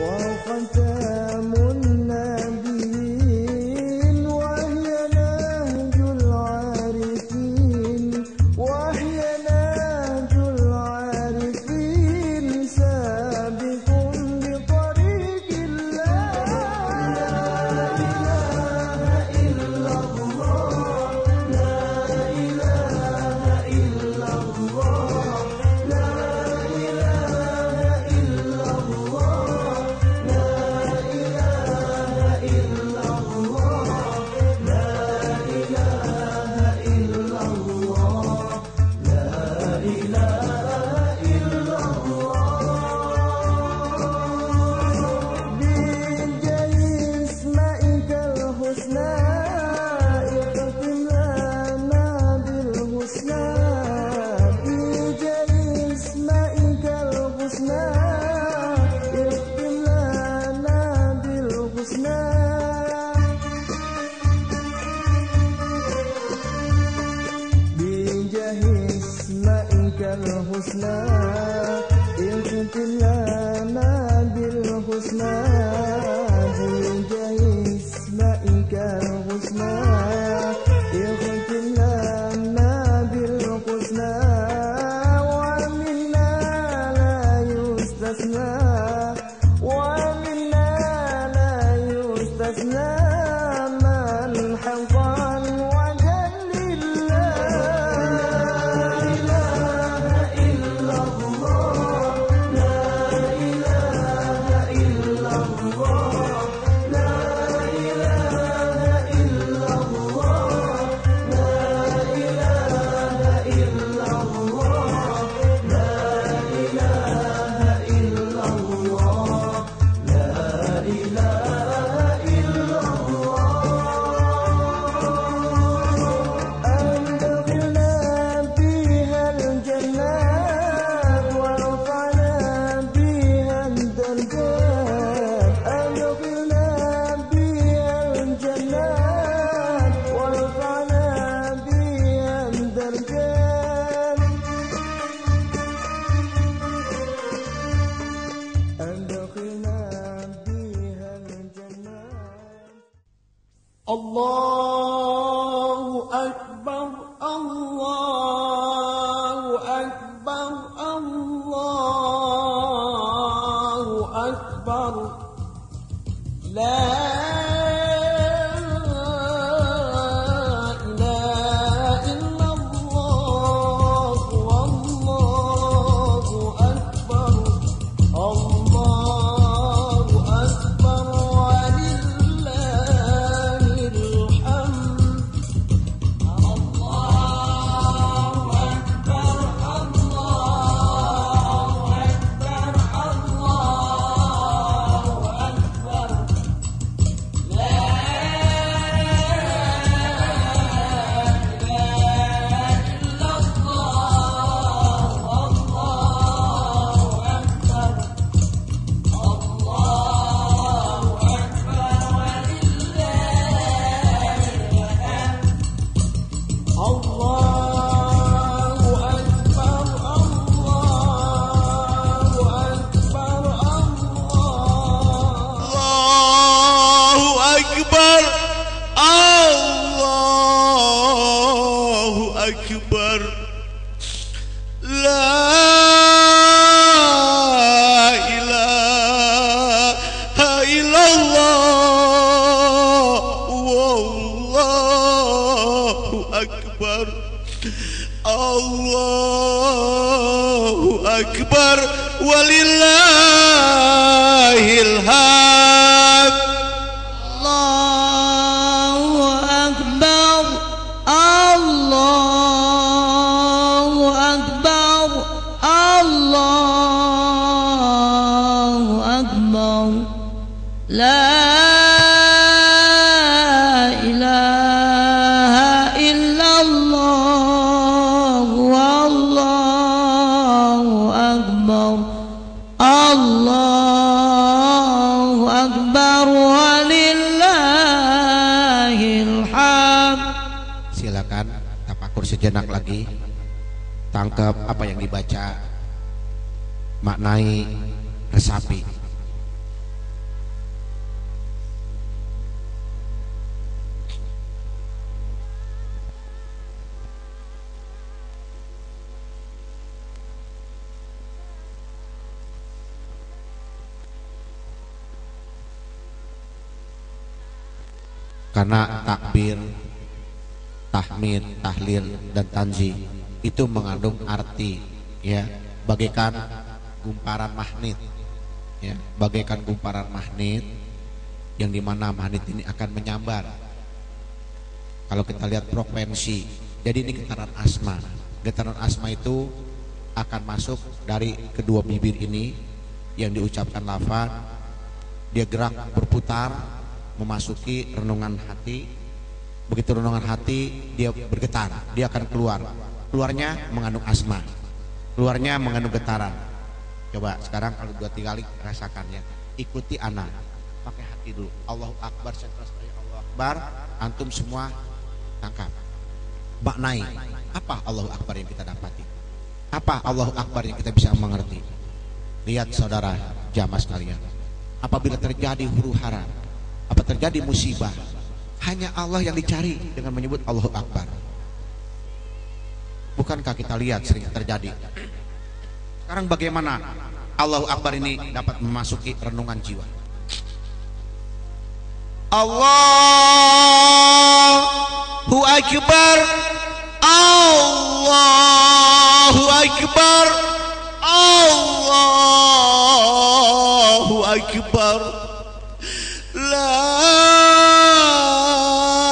وختام النبيين وهي نهج العارفين وهي نهج العارفين سابق بطريق الله لا إله إلا الله لا إله إلا الله لا إله إلا الله لا إله إلا الله لا إله إلا الله لا إله إلا الله بجاه اسمائك الحسنى اختم لنا بالحسنى بجاه اسمائك الحسنى اختم لنا بالحسنى بجاه اسمائك الحسنى اختم لنا بالحسنى بجاه اسمائك الحسنى اختم لنا بالحسنى ومنا لا يستثنى ومنا لا يستثنى من حقا وجل الله لا إله إلا الله لا إله إلا الله لا إله إلا الله لا إله إلا الله لا إله إلا الله لا إله إلا الله أدخلنا بها الجنات وارفعنا بها الدرجات أدخلنا بها الجنات وارفعنا بها الدرجات أدخلنا بها الجنات الله أكبر الله أكبر الله أكبر لا إله إلا الله والله أكبر الله أكبر ولله الحمد الله أكبر الله أكبر الله أكبر لا Allahu Akbar walillahil hamd. Allahu Akbar, Allahu Akbar, Allahu Akbar. La ilaha illallah, wallahu akbar, Allahu akbar, walillahil hamd. Silakan tafakur sejenak lagi, tangkap apa yang dibaca, maknai, resapi. Karena takbir, tahmid, tahlil dan tanzih itu mengandung arti, ya, bagaikan gumparan magnet, ya, bagaikan gumparan magnet yang dimana magnet ini akan menyambar. Kalau kita lihat frekuensi, jadi ini getaran asma. Getaran asma itu akan masuk dari kedua bibir ini yang diucapkan lafaz, dia gerak berputar memasuki renungan hati. Begitu renungan hati dia bergetar, dia akan keluar. Keluarnya mengandung asma, keluarnya mengandung getaran. Coba sekarang kalau 2-3 kali rasakan, ya, ikuti ana, pakai hati dulu. Allahu Akbar, setelah Allahu Akbar, antum semua tangkap, maknai apa Allahu Akbar yang kita dapati, apa Allahu Akbar yang kita bisa mengerti. Lihat saudara jamaah sekalian, apabila terjadi huru hara, apa terjadi musibah, hanya Allah yang dicari dengan menyebut Allahu Akbar. Bukankah kita lihat sering terjadi? Sekarang bagaimana Allahu Akbar ini dapat memasuki renungan jiwa? Allahu Akbar, Allahu Akbar, Allahu Akbar, la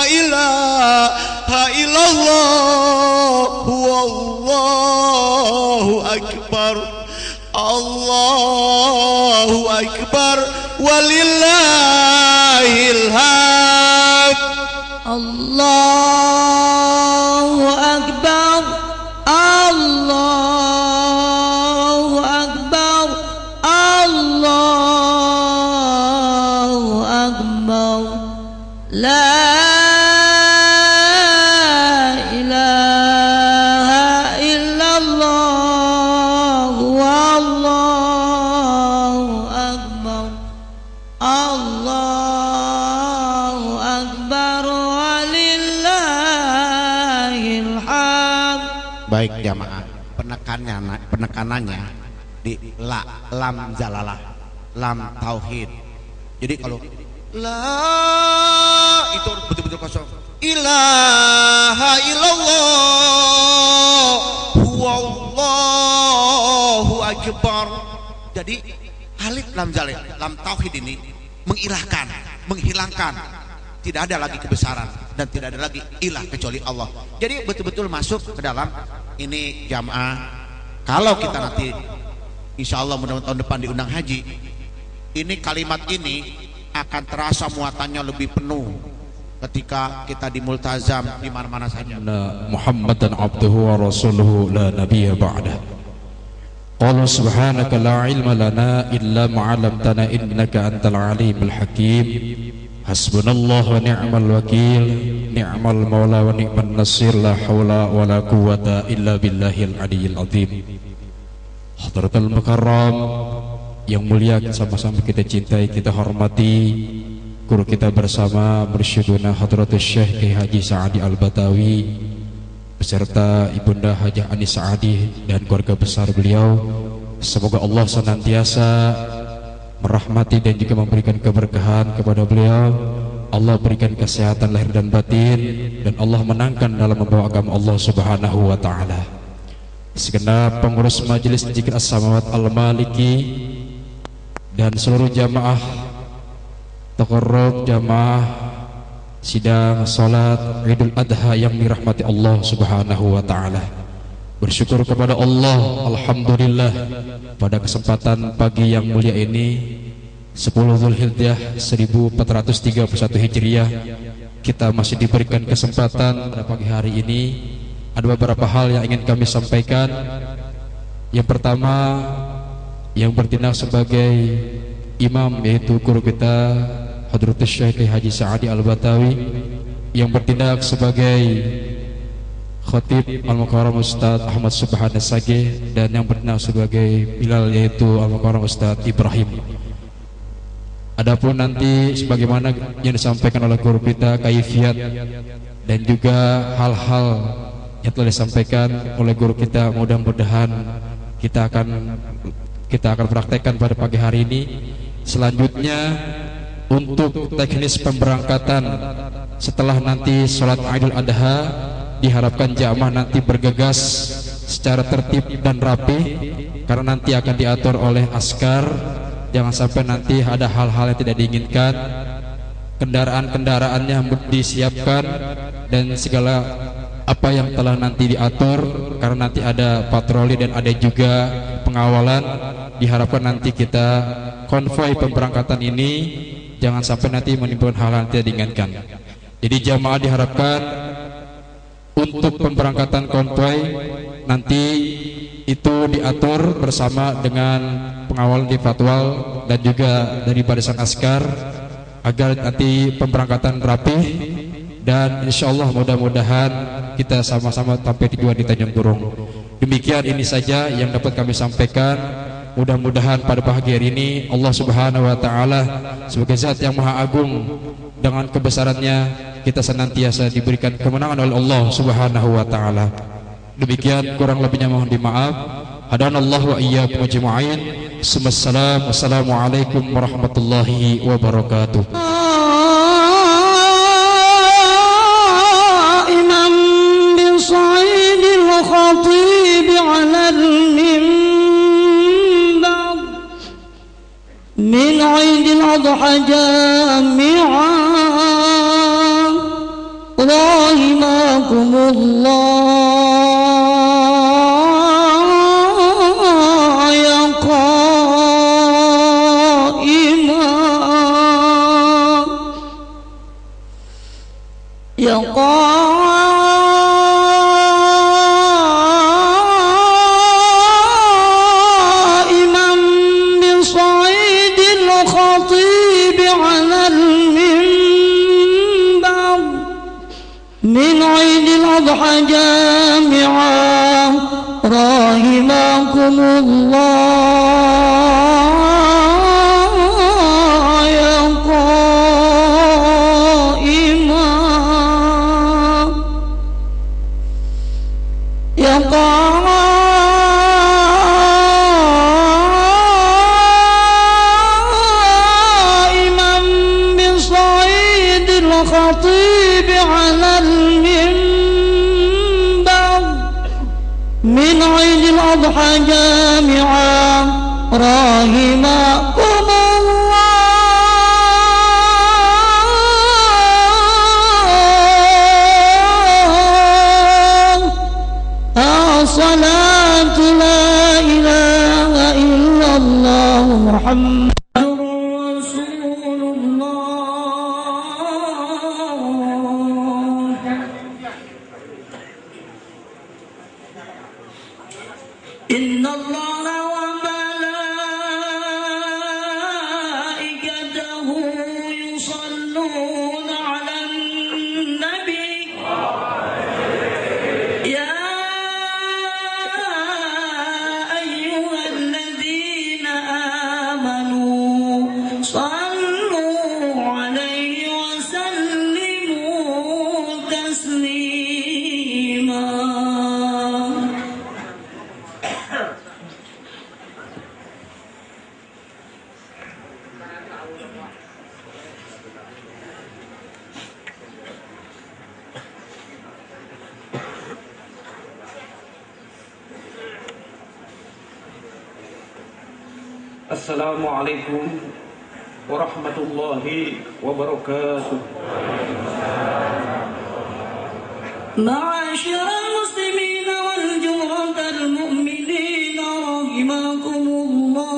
ilaha illallah, wallahu akbar, Allahu akbar, walillahil hamd. Allahu Akbar, Allahu Akbar, Allahu Akbar, la ilaha illallah, wallahu akbar, Allahu akbar, walillahil hamd. Baik jamaah, penekanannya di lam jalalah, lam tauhid. Jadi kalau la itu betul-betul kosong. Ilaha illallah, wallahu akbar. Jadi alif lam jalal, lam tauhid ini mengilahkan, menghilangkan, tidak ada lagi kebesaran dan tidak ada lagi ilah kecuali Allah. Jadi betul-betul masuk ke dalam ini jamaah. Kalau kita nanti insya Allah mudah-mudahan tahun depan diundang haji, ini kalimat ini akan terasa muatannya lebih penuh ketika kita di multazam di mana-mana saja. Muhammadan abduhu wa rasuluhu la nabiyya ba'dah. Qala subhanaka la ilma lana illa ma 'allamtana innaka antal alimul hakim. Hasbunallahu wa ni'mal wakil, ni'mal maula wa ni'man nasir, la haula wa la quwwata illa billahil aliyyil azim. Hadratul mukarram yang mulia, sama-sama kita cintai, kita hormati guru kita bersama Mursyiduna Hadratus Syekh Kiai Haji Sa'adi Al-Batawi beserta Ibunda Hajah Anis Sa'adi dan keluarga besar beliau. Semoga Allah senantiasa merahmati dan juga memberikan keberkahan kepada beliau. Allah berikan kesehatan lahir dan batin, dan Allah menangkan dalam membawa agama Allah Subhanahu wa taala. Segenap pengurus majelis Zikir As-Samawat Al-Maliki dan seluruh jamaah taqarrub, jamaah sidang salat Idul Adha yang dirahmati Allah Subhanahu wa taala. Bersyukur kepada Allah, alhamdulillah, pada kesempatan pagi yang mulia ini 10 Zulhijjah 1431 Hijriah kita masih diberikan kesempatan pada pagi hari ini. Ada beberapa hal yang ingin kami sampaikan. Yang pertama, yang bertindak sebagai imam yaitu guru kita Hadratus Syekh Haji Sa'adi Al-Batawi, yang bertindak sebagai Khatib Al-Mukarram Ustaz Ahmad Subhana Sage, dan yang bertindak sebagai Bilal yaitu Al-Mukarram Ustaz Ibrahim. Adapun nanti sebagaimana yang disampaikan oleh guru kita kaifiat dan juga hal-hal yang telah disampaikan oleh guru kita, mudah-mudahan kita akan praktekkan pada pagi hari ini. Selanjutnya untuk teknis pemberangkatan setelah nanti sholat Idul Adha, diharapkan jamaah nanti bergegas secara tertib dan rapi, karena nanti akan diatur oleh askar. Jangan sampai nanti ada hal-hal yang tidak diinginkan. Kendaraan-kendaraannya disiapkan dan segala apa yang telah nanti diatur, karena nanti ada patroli dan ada juga pengawalan. Diharapkan nanti kita konvoi pemberangkatan ini jangan sampai nanti menimbulkan hal-hal yang tidak diinginkan. Jadi jamaah diharapkan untuk pemberangkatan konvoi nanti itu diatur bersama dengan pengawalan di Fatwal dan juga dari barisan askar, agar nanti pemberangkatan rapi dan insyaallah mudah-mudahan kita sama-sama sampai tujuan di Tanjung Burung. Demikian ini saja yang dapat kami sampaikan. Mudah-mudahan pada pagi hari ini Allah Subhanahu wa taala sebagai zat yang maha agung, dengan kebesarannya kita senantiasa diberikan kemenangan oleh Allah Subhanahu wa taala. Demikian, kurang lebihnya mohon dimaaf. Hadanallahu wa iyyakum ajma'in. Wassalamualaikum warahmatullahi wabarakatuh. Imam bin Sa'id al-Khatib 'ala al-minbar min 'Eid al-Adha jami'an rahimakumullah. قائما بصعيد الخطيب على المنبر من عيد الأضحى جامعا رحمكم الله يا قائما قائما بصعيد الخطيب على المنبر من عيد الأضحى جامعا رحمكم صلاة لا إله إلا الله محمد رسول الله. إن الله وملائكته يصلون على النبي يا Assalamualaikum warahmatullahi wabarakatuh. Ma'asyiral muslimin wal juhadal mu'minin rahimakumullah.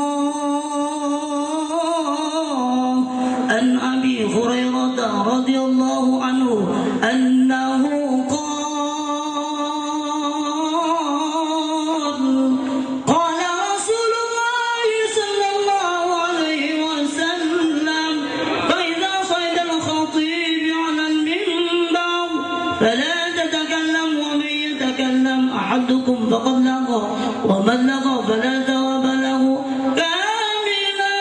An Abi Hurairah radhiyallahu anhu annahu أحدكم فقد لغى ومن لغى فلا ثواب له كاملا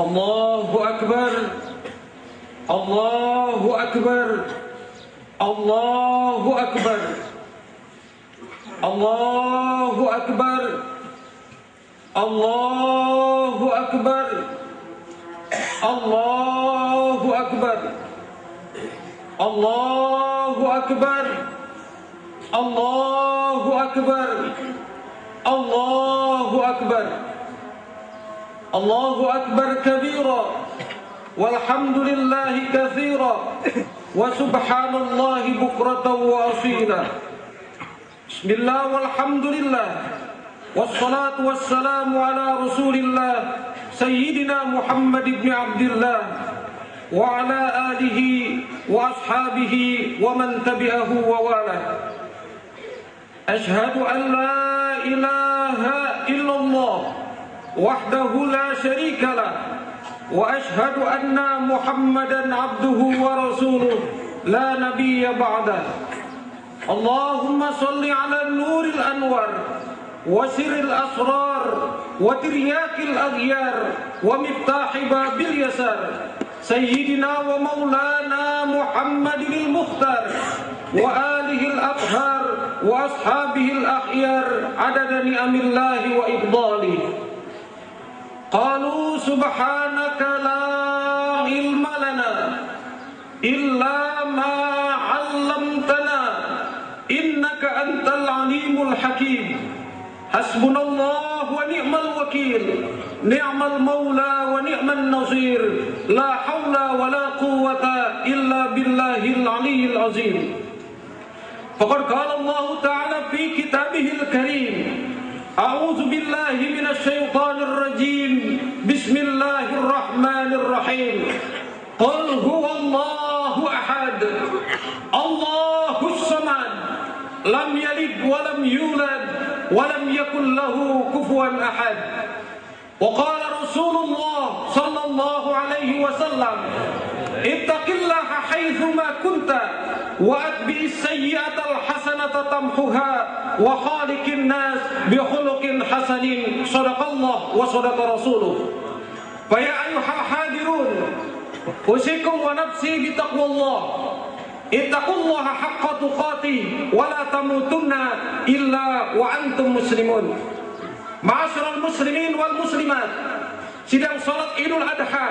Allahu Akbar. Allahu Akbar. Allahu Akbar. Allahu Akbar. Allahu Akbar. Allahu Akbar. Allahu Akbar. Allahu Akbar. Allahu Akbar. Allahu Akbar kabira. Walhamdulillahi katsira. Wa subhanallahi bukratan wa asila. Bismillah walhamdulillah. Wassalatu wassalamu ala Rasulillah Sayyidina Muhammad ibn Abdullah wa ala alihi wa ashabihi wa man tabi'ahu wa wala. Ashhadu an la ilaha illallah wahdahu la syarika lah wa ashhadu anna Muhammadan abduhu wa rasuluh la nabiyya ba'dah. Allahumma salli ala nuril anwar وسر الأسرار وترياك الأغيار ومفتاح باب اليسار سيدنا ومولانا محمد المختار وآله الأطهار وأصحابه الأخيار عدد نعم الله وإفضاله. قالوا سبحانك لا علم لنا إلا ما علمتنا إنك أنت العليم الحكيم. Hasbunallah wa ni'mal wakil, ni'mal maula wa ni'man nasir, la hawla wa la quwwata illa billahil aliyyil azim. Faqad qala Allah ta'ala fi kitabihil karim, a'udzu billahi minasy syaithanir rajim, bismillahirrahmanirrahim. Qul huwallahu ahad, Allahus samad, lam yalid wa lam yulad ولم يكن له كفوا أحد. وقال رسول الله صلى الله عليه وسلم اتق الله حيثما كنت وأتبع السيئة الحسنة تمحها وخالق الناس بخلق حسن. صدق الله وصدق رسوله. فيا أيها الحاضرون أوصيكم ونفسي بتقوى الله. Ittaqullaha haqqa tuqatih wa la tamutunna illa wa antum muslimun. Ma'asyiral muslimin wal muslimat, sidang salat Idul Adha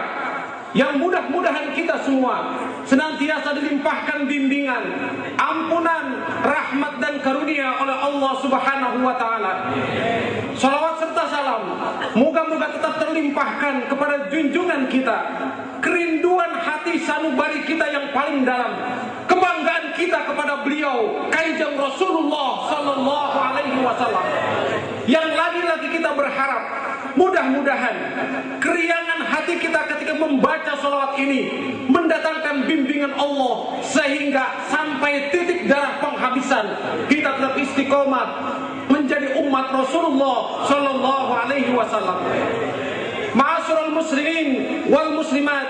yang mudah-mudahan kita semua senantiasa dilimpahkan bimbingan, ampunan, rahmat dan karunia oleh Allah Subhanahu wa taala. Salawat serta salam moga-moga tetap terlimpahkan kepada junjungan kita, kerinduan hati sanubari kita yang paling dalam, kebanggaan kita kepada beliau Kanjeng Rasulullah sallallahu alaihi wasallam. Yang lagi-lagi kita berharap mudah-mudahan keriangan hati kita ketika membaca salawat ini mendatangkan bimbingan Allah sehingga sampai titik darah penghabisan kita tetap istiqomah menjadi umat Rasulullah sallallahu alaihi wasallam. Ma'asyiral muslimin wal muslimat,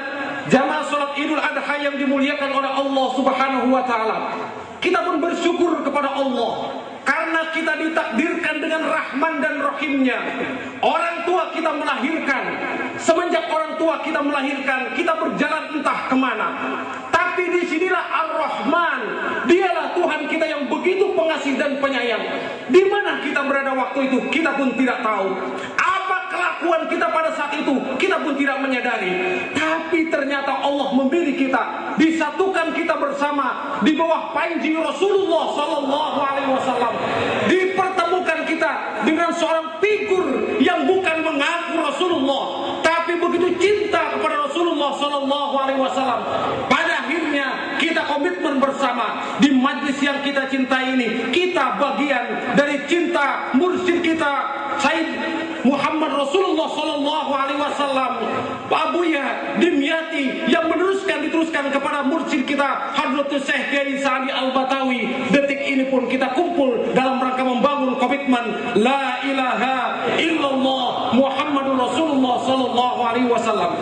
jamaah salat Idul Adha yang dimuliakan oleh Allah Subhanahu wa taala. Kita pun bersyukur kepada Allah karena kita ditakdirkan dengan Rahman dan Rahimnya. Orang tua kita melahirkan, semenjak orang tua kita melahirkan, kita berjalan entah kemana. Tapi disinilah Ar-Rahman, dialah Tuhan kita yang begitu pengasih dan penyayang. Di mana kita berada waktu itu, kita pun tidak tahu. Apa kelakuan kita pada saat itu, kita pun tidak menyadari. Tapi ternyata Allah memilih kita, disatukan kita bersama di bawah panji Rasulullah sallallahu alaihi wasallam. Dipertemukan kita dengan seorang figur yang bukan mengaku Rasulullah, tapi begitu cinta kepada Rasulullah sallallahu alaihi wasallam. Pada akhirnya kita komitmen bersama di majlis yang kita cintai ini. Kita bagian dari cinta mursyid kita Sayyid Muhammad Rasulullah sallallahu alaihi wasallam, Pak Buya Dimyati, yang diteruskan kepada mursyid kita Hadratus Syekh Kiai Sa'di Al-Batawi. Detik ini pun kita kumpul dalam rangka membangun komitmen la ilaha illallah Muhammadur Rasulullah sallallahu alaihi wasallam.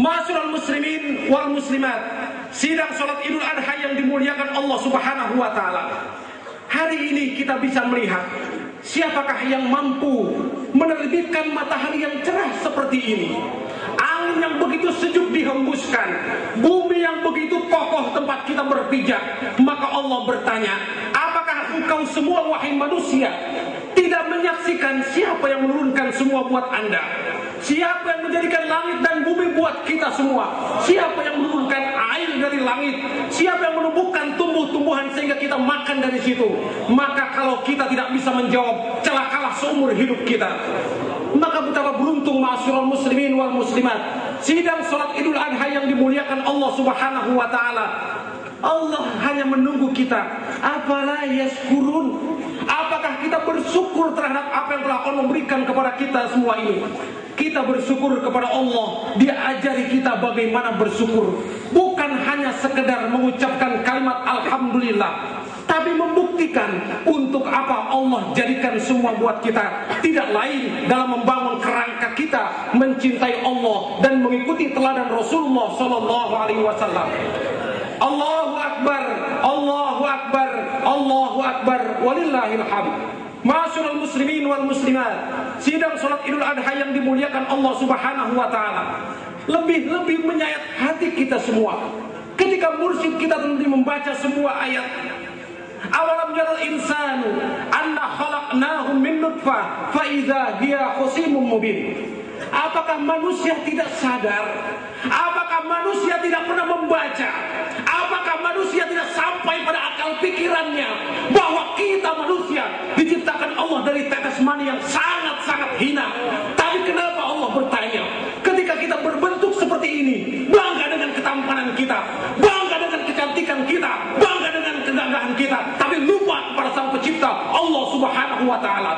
Ma'asyiral muslimin wal muslimat, sidang salat Idul Adha yang dimuliakan Allah Subhanahu wa taala. Hari ini kita bisa melihat siapakah yang mampu menerbitkan matahari yang cerah seperti ini. dihembuskan, bumi yang begitu kokoh tempat kita berpijak. Maka Allah bertanya, apakah engkau semua wahai manusia tidak menyaksikan siapa yang menurunkan semua buat anda? Siapa yang menjadikan langit dan bumi buat kita semua? Siapa yang menurunkan air dari langit? Siapa yang menumbuhkan tumbuh-tumbuhan sehingga kita makan dari situ? Maka kalau kita tidak bisa menjawab, celakalah seumur hidup kita. Maka betapa beruntung ma'asyiral muslimin wal muslimat, sidang salat Idul Adha yang dimuliakan Allah Subhanahu wa taala. Allah hanya menunggu kita. Afala yaskurun? Apakah kita bersyukur terhadap apa yang telah Allah memberikan kepada kita semua ini? Kita bersyukur kepada Allah. Dia ajari kita bagaimana bersyukur. Bukan hanya sekedar mengucapkan kalimat alhamdulillah, tapi membuktikan untuk apa Allah jadikan semua buat kita. Tidak lain dalam membangun kerangka kita mencintai Allah dan mengikuti teladan Rasulullah sallallahu alaihi wasallam. Allahu Akbar, Allahu Akbar, Allahu Akbar, walillahil hamd. Ma'asyiral muslimin wal muslimat, sidang salat Idul Adha yang dimuliakan Allah Subhanahu wa taala, lebih-lebih menyayat hati kita semua ketika mursyid kita nanti membaca sebuah ayat. Awalam yaral insanu anna khalaqnahu min nutfah fa idza hiya khasimun mubin. Apakah manusia tidak sadar? Apakah manusia tidak pernah membaca? Apakah manusia tidak sampai pada akal pikirannya bahwa kita manusia diciptakan Allah dari tetes mani yang sangat-sangat hina? Tapi kenapa Allah bertanya, ketika kita berbentuk seperti ini, bangga dengan ketampanan kita, bangga dengan kecantikan kita, bangga dengan kegagahan kita, tapi lupa kepada Sang Pencipta Allah Subhanahu wa taala?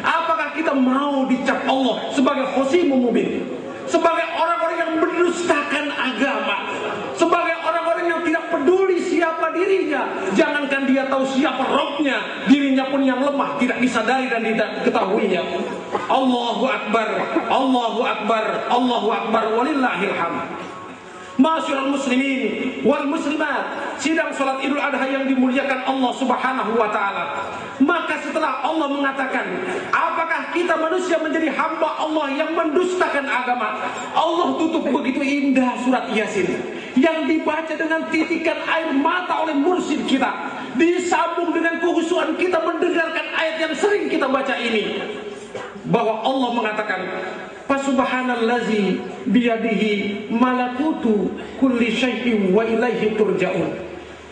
Apakah kita mau dicap Allah sebagai khasimun mubin, sebagai orang-orang yang mendustakan agama, sebagai orang-orang yang tidak peduli siapa dirinya? Jangankan dia tahu siapa Rabbnya, dirinya pun yang lemah tidak disadari dan tidak ketahuinya. Allahu Akbar, Allahu Akbar, Allahu Akbar, walillahil hamd. Ma'asyiral muslimin wal muslimat, sidang salat Idul Adha yang dimuliakan Allah Subhanahu wa taala. Maka setelah Allah mengatakan, apakah kita manusia menjadi hamba Allah yang mendustakan agama? Allah tutup begitu indah surat Yasin yang dibaca dengan titikan air mata oleh mursyid kita, disambung dengan kehusuan kita mendengarkan ayat yang sering kita baca ini, bahwa Allah mengatakan, Fasubhanallazi biyadihi malakutu kulli syai'in wa ilaihi turja'un.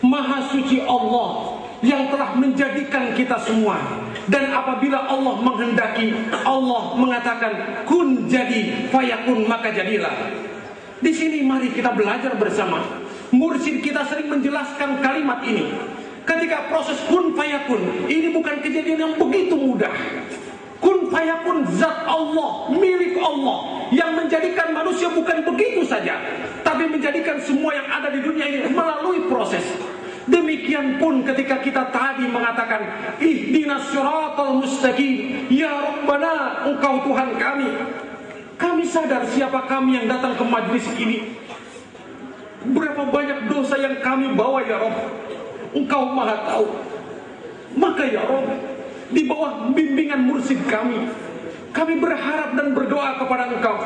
Maha suci Allah yang telah menjadikan kita semua, dan apabila Allah menghendaki, Allah mengatakan kun jadi fayakun, maka jadilah. Di sini mari kita belajar bersama. Mursyid kita sering menjelaskan kalimat ini. Ketika proses kun fayakun ini bukan kejadian yang begitu mudah. Kun fayakun zat Allah, milik Allah, yang menjadikan manusia bukan begitu saja, tapi menjadikan semua yang ada di dunia ini melalui proses. Demikian pun ketika kita tadi mengatakan ihdinas siratal mustaqim, ya Rabbana, engkau Tuhan kami. Kami sadar siapa kami yang datang ke majlis ini, berapa banyak dosa yang kami bawa ya Rabb. Engkau maha tahu. Maka ya Rabb, di bawah bimbingan mursyid kami berharap dan berdoa kepada Engkau,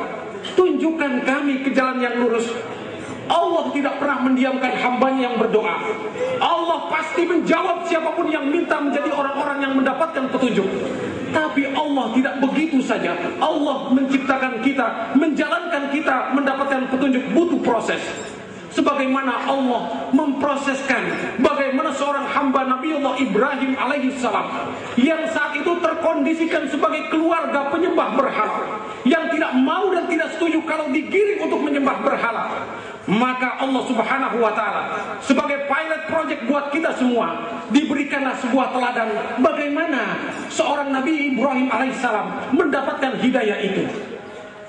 tunjukkan kami ke jalan yang lurus. Allah tidak pernah mendiamkan hambanya yang berdoa. Allah pasti menjawab siapapun yang minta menjadi orang-orang yang mendapatkan petunjuk. Tapi Allah tidak begitu saja. Allah menciptakan kita, menjalankan kita mendapatkan petunjuk, butuh proses. Sebagaimana Allah memproseskan bagaimana seorang hamba Nabiullah Ibrahim alaihissalam yang saat itu terkondisikan sebagai keluarga penyembah berhala, yang tidak mau dan tidak setuju kalau digiring untuk menyembah berhala. Maka Allah Subhanahu wa taala sebagai pilot project buat kita semua, diberikanlah sebuah teladan bagaimana seorang Nabi Ibrahim alaihissalam mendapatkan hidayah itu.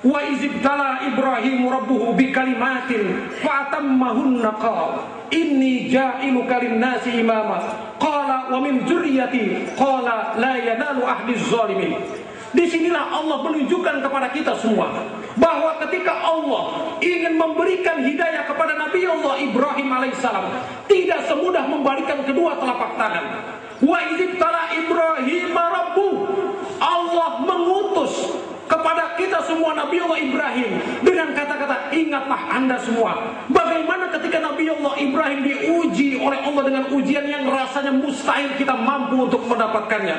Wa izibtala Ibrahim rabbuhu bikalimatin fa'atammahunna qala inni ja'iluka lin-nasi imama qala wa min dzurriyyati qala la yanalu ahdiz zalimin. Disinilah Allah menunjukkan kepada kita semua bahwa ketika Allah ingin memberikan hidayah kepada Nabi Allah Ibrahim alaihissalam, tidak semudah membalikan kedua telapak tangan. Wa izibtala Ibrahim rabbuhu, Allah mengutus kepada kita semua Nabi Allah Ibrahim dengan kata-kata ingatlah Anda semua, bagaimana ketika Nabi Allah Ibrahim diuji oleh Allah dengan ujian yang rasanya mustahil kita mampu untuk mendapatkannya.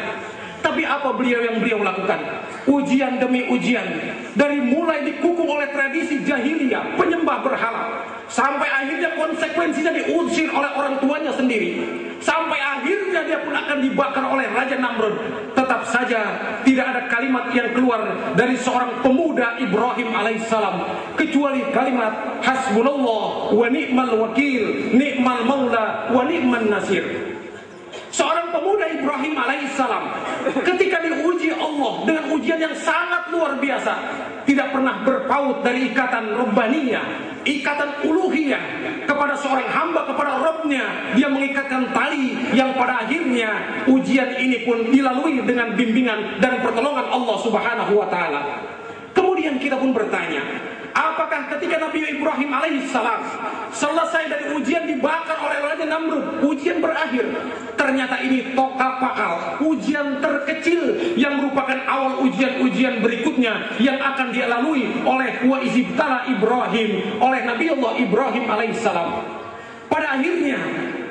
Tapi apa yang beliau lakukan? Ujian demi ujian. Dari mulai dikukung oleh tradisi jahiliyah, penyembah berhala, sampai akhirnya konsekuensinya diusir oleh orang tuanya sendiri, sampai akhirnya dia pun akan dibakar oleh Raja Namrud. Tetap saja tidak ada kalimat yang keluar dari seorang pemuda Ibrahim alaihissalam kecuali kalimat hasbunallah wa ni'mal wakil, ni'mal maula wa ni'man nasir. Seorang pemuda Ibrahim alaihissalam ketika diuji Allah dengan ujian yang sangat luar biasa, tidak pernah berpaut dari ikatan Rabbaniyah, ikatan uluhiyah kepada seorang hamba kepada Rabbnya. Dia mengikatkan tali yang pada akhirnya ujian ini pun dilalui dengan bimbingan dan pertolongan Allah Subhanahu wa taala. Kemudian kita pun bertanya, apakah ketika Nabi Ibrahim alaihissalam selesai dari ujian dibakar oleh Raja Namrud, ujian berakhir? Ternyata ini tokak pakal, ujian terkecil yang merupakan awal ujian-ujian berikutnya yang akan dia lalui oleh wa izibtala Ibrahim, oleh Nabi Allah Ibrahim alaihissalam. Pada akhirnya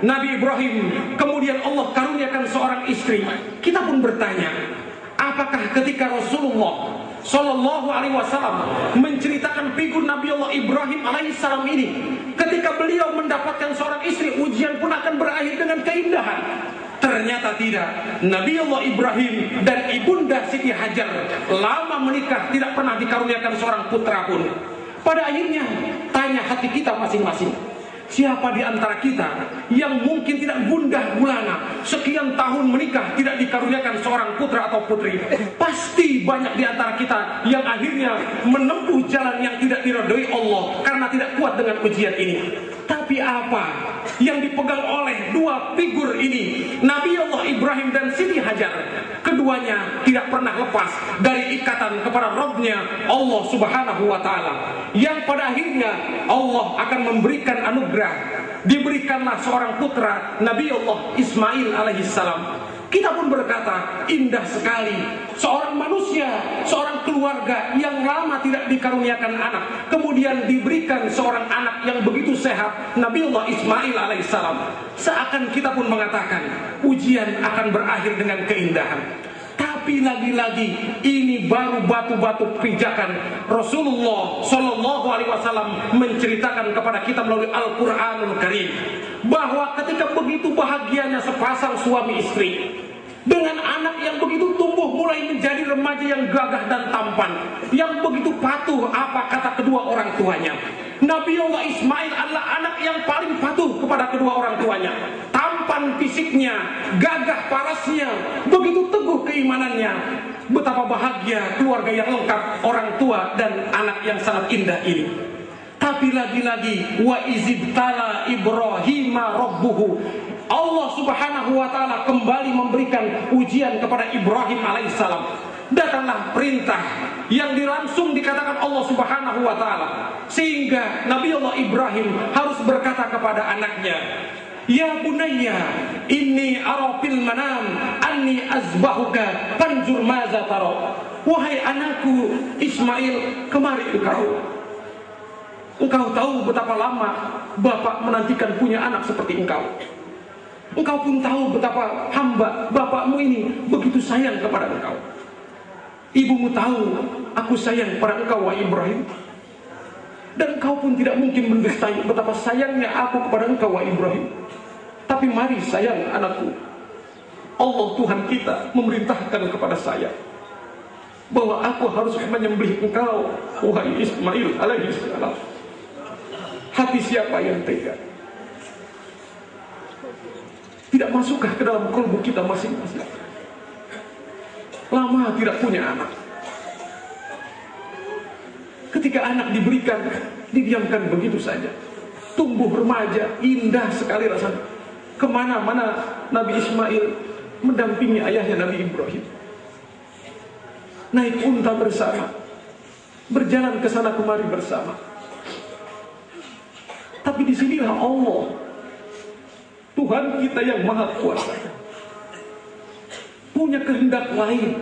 Nabi Ibrahim kemudian Allah karuniakan seorang istri. Kita pun bertanya, apakah ketika Rasulullah Sallallahu Alaihi Wasallam menceritakan figur Nabi Allah Ibrahim alaihissalam ini, ketika beliau mendapatkan seorang istri, ujian pun akan berakhir dengan keindahan? Ternyata tidak. Nabi Allah Ibrahim dan ibunda Siti Hajar lama menikah, tidak pernah dikaruniakan seorang putra pun. Pada akhirnya tanya hati kita masing-masing, siapa di antara kita yang mungkin tidak gundah gulana sekian tahun menikah tidak dikaruniakan seorang putra atau putri? Pasti banyak di antara kita yang akhirnya menempuh jalan yang tidak diridhoi Allah karena tidak kuat dengan ujian ini. Tapi apa yang dipegang oleh dua figur ini, Nabi Allah Ibrahim dan Siti Hajar? Keduanya tidak pernah lepas dari ikatan kepada Rabbnya Allah Subhanahu wa ta'ala, yang pada akhirnya Allah akan memberikan anugerah. Diberikanlah seorang putra, Nabi Allah Ismail alaihissalam. Kita pun berkata, indah sekali seorang manusia, seorang keluarga yang lama tidak dikaruniakan anak, kemudian diberikan seorang anak yang begitu sehat, Nabi Allah Ismail alaihissalam. Seakan kita pun mengatakan ujian akan berakhir dengan keindahan. Tapi lagi-lagi ini baru batu-batu pijakan. Rasulullah Sallallahu Alaihi Wasallam menceritakan kepada kita melalui Al-Quranul Karim bahwa ketika begitu bahagianya sepasang suami istri dengan anak yang begitu tumbuh mulai menjadi remaja yang gagah dan tampan, yang begitu patuh apa kata kedua orang tuanya. Nabi Allah Ismail adalah anak yang paling patuh kepada kedua orang tuanya. Tampan fisiknya, gagah parasnya, begitu teguh keimanannya. Betapa bahagia keluarga yang lengkap, orang tua dan anak yang sangat indah ini. Tapi lagi-lagi wa izibtala Ibrahima rabbuhu, Allah Subhanahu wa ta'ala kembali memberikan ujian kepada Ibrahim alaihissalam. Datanglah perintah yang langsung dikatakan Allah Subhanahu wa ta'ala, sehingga Nabi Allah Ibrahim harus berkata kepada anaknya, ya bunayya inni ara fil manam anni azbahuka fanzur maza tara. Wahai anakku Ismail, kemari engkau tahu betapa lama bapak menantikan punya anak seperti engkau. Engkau pun tahu betapa hamba bapakmu ini begitu sayang kepada engkau. Ibumu tahu aku sayang pada engkau, wahai Ibrahim. Dan engkau pun tidak mungkin mendustai betapa sayangnya aku kepada engkau, wahai Ibrahim. Tapi mari sayang anakku, Allah Tuhan kita memerintahkan kepada saya bahwa aku harus menyembelih engkau, wahai Ismail alaihissalam. Hati siapa yang tega? Tidak masukkah ke dalam kalbu kita masing-masing? Lama tidak punya anak. Ketika anak diberikan, didiamkan begitu saja. Tumbuh remaja, indah sekali rasanya. Kemana-mana Nabi Ismail mendampingi ayahnya Nabi Ibrahim. Naik unta bersama, berjalan ke sana kemari bersama. Tapi disinilah Allah, Tuhan kita yang maha kuasa, punya kehendak lain,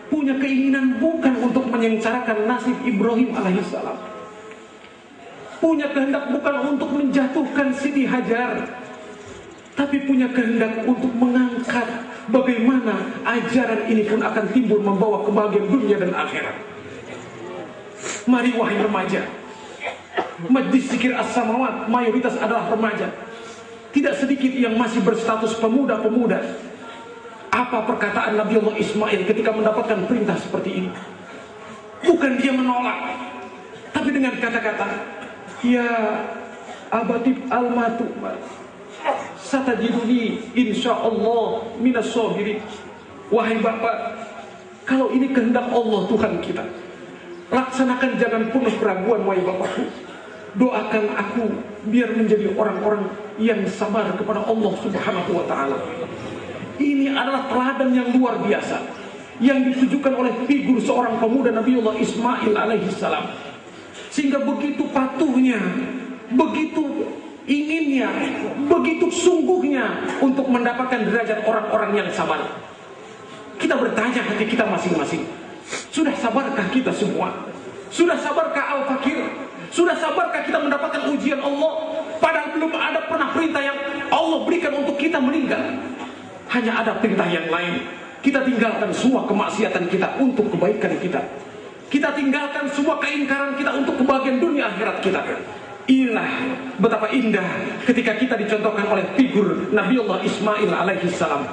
punya keinginan bukan untuk menyengsarakan nasib Ibrahim alaihissalam, punya kehendak bukan untuk menjatuhkan Siti Hajar, tapi punya kehendak untuk mengangkat bagaimana ajaran ini pun akan timbul membawa kebahagiaan dunia dan akhirat. Mari wahai remaja, Majlis Zikir As-Samawat mayoritas adalah remaja. Tidak sedikit yang masih berstatus pemuda-pemuda. Apa perkataan Nabiullah Ismail ketika mendapatkan perintah seperti ini? Bukan dia menolak, tapi dengan kata-kata, ya abatib al-matu satajiduni insyaallah minas sabirin. Wahai bapak, kalau ini kehendak Allah Tuhan kita, laksanakan, jangan penuh keraguan wahai bapakku. Doakan aku biar menjadi orang-orang yang sabar kepada Allah Subhanahu wa ta'ala. Ini adalah teladan yang luar biasa yang ditujukan oleh figur seorang pemuda Nabiullah Ismail alaihi salam. Sehingga begitu patuhnya, begitu inginnya, begitu sungguhnya untuk mendapatkan derajat orang-orang yang sabar. Kita bertanya hati kita masing-masing, sudah sabarkah kita semua? Sudah sabarkah Al-Fakir? Sudah sabarkah kita mendapatkan ujian Allah? Padahal belum ada pernah perintah yang Allah berikan untuk kita meninggal. Hanya ada perintah yang lain. Kita tinggalkan semua kemaksiatan kita untuk kebaikan kita. Kita tinggalkan semua keingkaran kita untuk kebahagiaan dunia akhirat kita. Inilah betapa indah ketika kita dicontohkan oleh figur Nabiullah Ismail alaihi salam,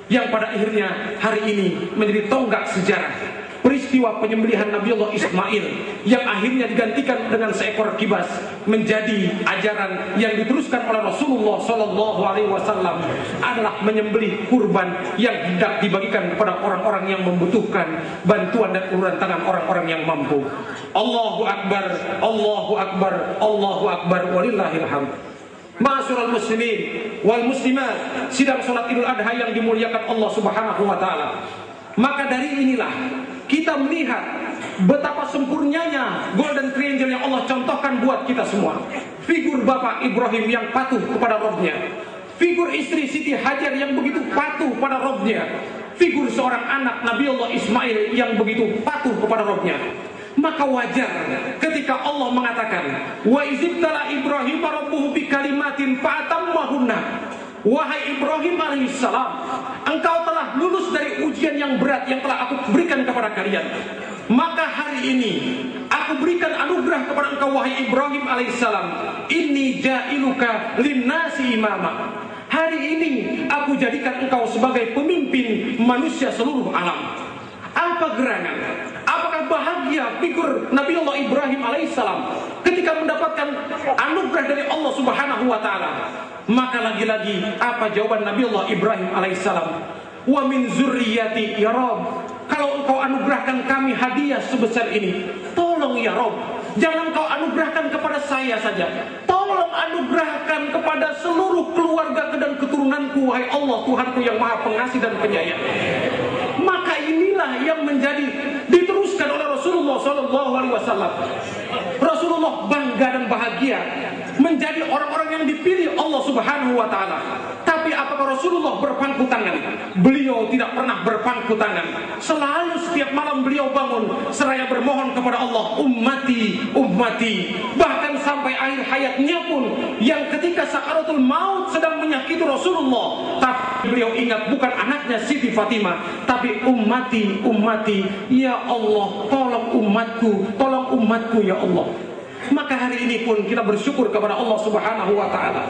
yang pada akhirnya hari ini menjadi tonggak sejarah. Peristiwa penyembelihan Nabiullah Ismail yang akhirnya digantikan dengan seekor kibas menjadi ajaran yang diteruskan oleh Rasulullah Sallallahu Alaihi Wasallam adalah menyembelih kurban yang hendak dibagikan kepada orang-orang yang membutuhkan bantuan dan uluran tangan orang-orang yang mampu. Allahu Akbar, Allahu Akbar, Allahu Akbar, walillahil hamd. Ma'asyiral muslimin wal muslimat, sidang salat Idul Adha yang dimuliakan Allah Subhanahu wa taala. Maka dari inilah kita melihat betapa sempurnanya golden triangle yang Allah contohkan buat kita semua. Figur Bapak Ibrahim yang patuh kepada Rabbnya, figur istri Siti Hajar yang begitu patuh pada Rabbnya, figur seorang anak Nabiullah Ismail yang begitu patuh kepada Rabbnya. Maka wajar ketika Allah mengatakan, wa izibtala Ibrahim rabbuhu bikalimatin fa'atammahunna. Wahai Ibrahim alaihissalam, engkau telah lulus dari ujian yang berat yang telah aku berikan kepada kalian. Maka hari ini aku berikan anugerah kepada engkau wahai Ibrahim alaihissalam. Inni ja'iluka linnasi imama. Hari ini aku jadikan engkau sebagai pemimpin manusia seluruh alam. Apa gerangan? Apakah bahagia figur Nabiullah Ibrahim alaihissalam ketika mendapatkan anugerah dari Allah Subhanahu wa taala? Maka lagi-lagi apa jawaban Nabiullah Ibrahim alaihissalam? Wa min zurriyati ya Rabb, kalau engkau anugerahkan kami hadiah sebesar ini, tolong ya Rabb, jangan kau anugerahkan kepada saya saja, tolong anugerahkan kepada seluruh keluarga dan keturunanku, wahai Allah Tuhanku yang maha pengasih dan penyayang. Maka inilah yang menjadi diteruskan oleh Rasulullah SAW. Rasulullah bangga dan bahagia menjadi orang-orang yang dipilih Allah Subhanahu wa taala. Tapi apakah Rasulullah berpangku tangan? Beliau tidak pernah berpangku tangan. Selalu setiap malam beliau bangun seraya bermohon kepada Allah, ummati, ummati. Bahkan sampai akhir hayatnya pun, yang ketika sakaratul maut sedang menyakiti Rasulullah, tapi beliau ingat bukan anaknya Siti Fatimah, tapi ummati, ummati. Ya Allah, tolong umatku ya Allah. Maka hari ini pun kita bersyukur kepada Allah Subhanahu wa taala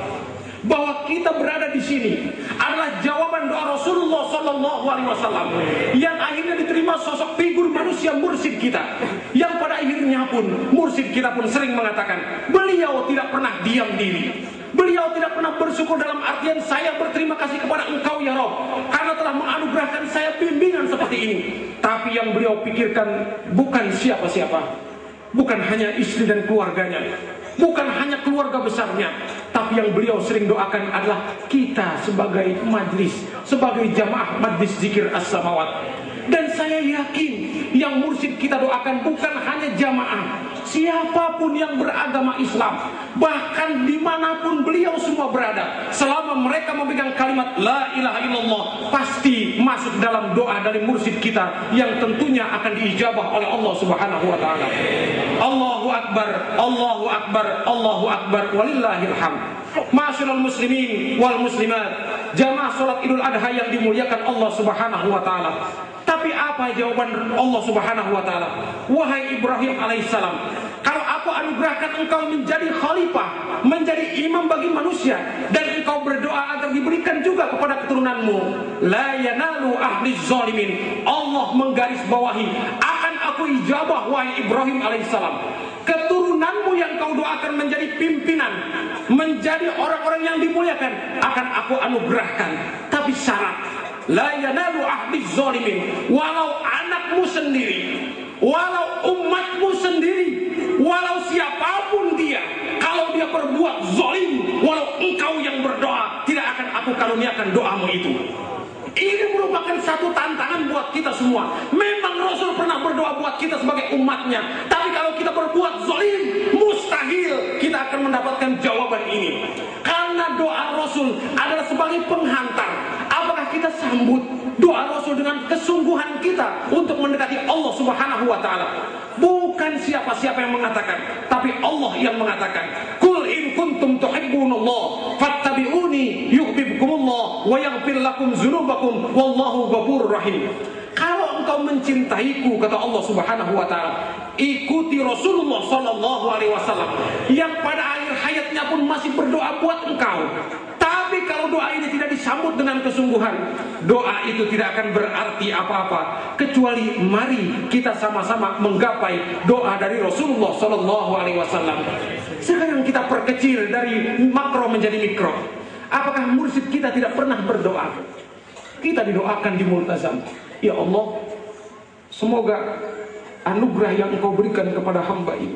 bahwa kita berada di sini adalah jawaban doa Rasulullah Sallallahu Alaihi Wasallam yang akhirnya diterima sosok figur manusia mursyid kita, yang pada akhirnya pun mursyid kita pun sering mengatakan beliau tidak pernah diam diri, beliau tidak pernah bersyukur dalam artian saya berterima kasih kepada engkau ya Rabb karena telah menganugerahkan saya bimbingan seperti ini. Tapi yang beliau pikirkan bukan siapa-siapa, bukan hanya istri dan keluarganya, bukan hanya keluarga besarnya, tapi yang beliau sering doakan adalah kita sebagai majlis, sebagai jamaah Majlis Zikir As-Samawat. Dan saya yakin yang mursyid kita doakan bukan hanya jamaah, siapapun yang beragama Islam, bahkan dimanapun beliau semua berada, selama mereka memegang kalimat La ilaha illallah, pasti masuk dalam doa dari mursyid kita yang tentunya akan diijabah oleh Allah Subhanahu wa taala. Allahu akbar, Allahu akbar, Allahu akbar, walillahil hamd. Ma'asyiral muslimin wal muslimat, jamaah salat Idul Adha yang dimuliakan Allah Subhanahu wa taala. Tapi apa jawaban Allah Subhanahu wa taala? Wahai Ibrahim alaihissalam, kalau aku anugerahkan engkau menjadi khalifah, menjadi imam bagi manusia, dan engkau berdoa agar diberikan juga kepada keturunanmu, la yanalu ahli zalimin, Allah menggarisbawahi, akan aku ijabah wahai Ibrahim alaihissalam. Keturunanmu yang kau doakan menjadi pimpinan, menjadi orang-orang yang dimuliakan, akan aku anugerahkan. Tapi syarat, la yanalu ahli zalimin, walau anakmu sendiri, walau umatmu sendiri, walau siapapun dia, kalau dia berbuat zalim, walau engkau yang berdoa, tidak akan aku karuniakan doamu itu. Ini merupakan satu tantangan buat kita semua. Memang Rasul pernah berdoa buat kita sebagai umatnya, tapi kalau kita berbuat zalim, mustahil kita akan mendapatkan jawaban ini. Karena doa Rasul adalah sebagai penghantar. Apakah kita sambut doa Rasul dengan kesungguhan kita untuk mendekati Allah Subhanahu wa taala? Bukan siapa-siapa yang mengatakan, tapi Allah yang mengatakan, "Qul in kuntum tuhibbunallah fattabi'uni yuhibbukumullah wa yaghfir lakum dzunubakum wallahu ghafurur rahim." Kalau engkau mencintaiku, kata Allah Subhanahu wa taala, ikuti Rasulullah sallallahu alaihi wasallam yang pada akhir hayatnya pun masih berdoa buat engkau. Tapi kalau doa ini tidak disambut dengan kesungguhan, doa itu tidak akan berarti apa-apa, kecuali mari kita sama-sama menggapai doa dari Rasulullah sallallahu alaihi wasallam. Sekarang kita perkecil dari makro menjadi mikro. Apakah mursyid kita tidak pernah berdoa? Kita didoakan di multazam. Ya Allah, semoga anugerah yang engkau berikan kepada hamba ini,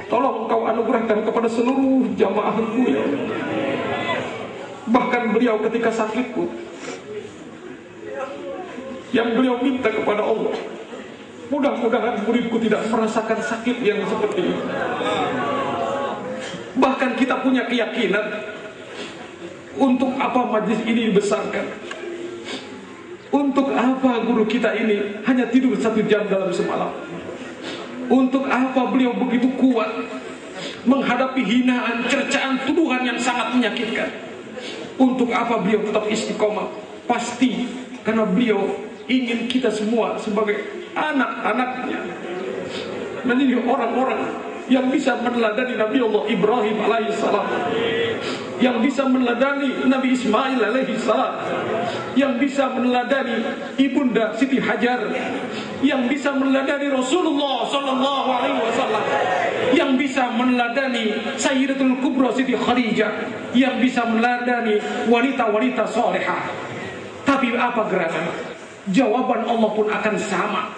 tolong engkau anugerahkan kepada seluruh jamaahku ya Allah. Bahkan beliau ketika sakit pun, yang beliau minta kepada Allah, mudah-mudahan muridku tidak merasakan sakit yang seperti ini. Bahkan kita punya keyakinan, untuk apa majlis ini dibesarkan? Untuk apa guru kita ini hanya tidur 1 jam dalam semalam? Untuk apa beliau begitu kuat menghadapi hinaan, cercaan, tuduhan yang sangat menyakitkan? Untuk apa beliau tetap istiqomah? Pasti karena beliau ingin kita semua sebagai anak-anaknya menjadi orang-orang yang bisa meneladani Nabi Allah Ibrahim alaihissalam, yang bisa meneladani Nabi Ismail alaihissalam, yang bisa meneladani Ibunda Siti Hajar, yang bisa meneladani Rasulullah sallallahu alaihi wasallam, yang bisa meneladani Sayyidatul Kubra Siti Khadijah, yang bisa meneladani wanita-wanita salehah. Tapi apa gerangan? Jawaban Allah pun akan sama,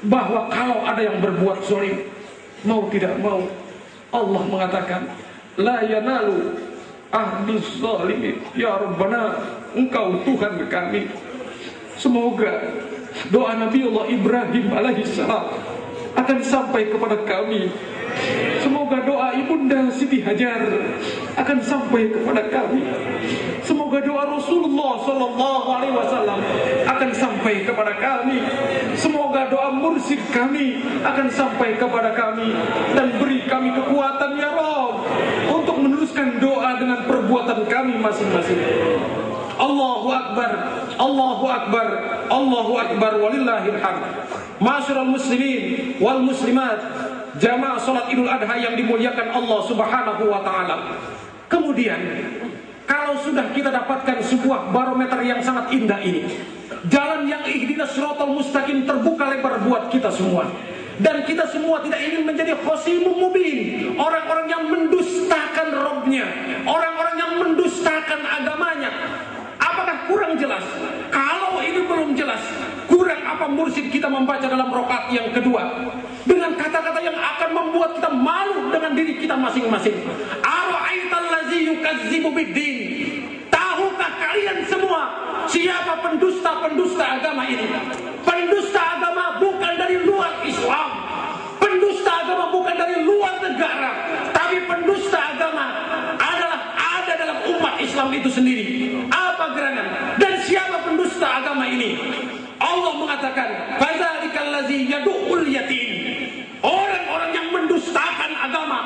bahwa kalau ada yang berbuat zalim, mau tidak mau, Allah mengatakan, la yanalu ahli zalimin. Ya Rabbana, engkau Tuhan kami. Semoga doa Nabi Allah Ibrahim alaihissalam akan sampai kepada kami. Semoga doa Ibunda Siti Hajar akan sampai kepada kami. Semoga doa Rasulullah sallallahu alaihi wasallam akan sampai kepada kami. Semoga doa mursyid kami akan sampai kepada kami, dan beri kami kekuatan ya Rabb untuk meneruskan doa dengan perbuatan kami masing-masing. Allahu akbar, Allahu akbar, Allahu akbar, walillahil hamd. Ma'asyiral muslimin wal muslimat, jamaah salat Idul Adha yang dimuliakan Allah Subhanahu wa taala. Kemudian, kalau sudah kita dapatkan sebuah barometer yang sangat indah ini, jalan yang ihdinas siratal mustaqim terbuka lebar buat kita semua, dan kita semua tidak ingin menjadi khosimun mubin, orang-orang yang mendustakan Rabbnya, orang-orang yang mendustakan agamanya. Apakah kurang jelas? Kalau ini belum jelas, kurang apa mursyid kita membaca dalam rakaat yang kedua dengan kata-kata yang akan membuat kita malu dengan diri kita masing-masing. Ara'aital ladzi yukazzibu biddin. Tahukah kalian semua siapa pendusta-pendusta agama ini? Pendusta agama bukan dari luar Islam. Pendusta agama itu sendiri. Apa gerangan? Dan siapa pendusta agama ini? Allah mengatakan, "Fadzalikal ladzi yad'ul yatim." Orang-orang yang mendustakan agama,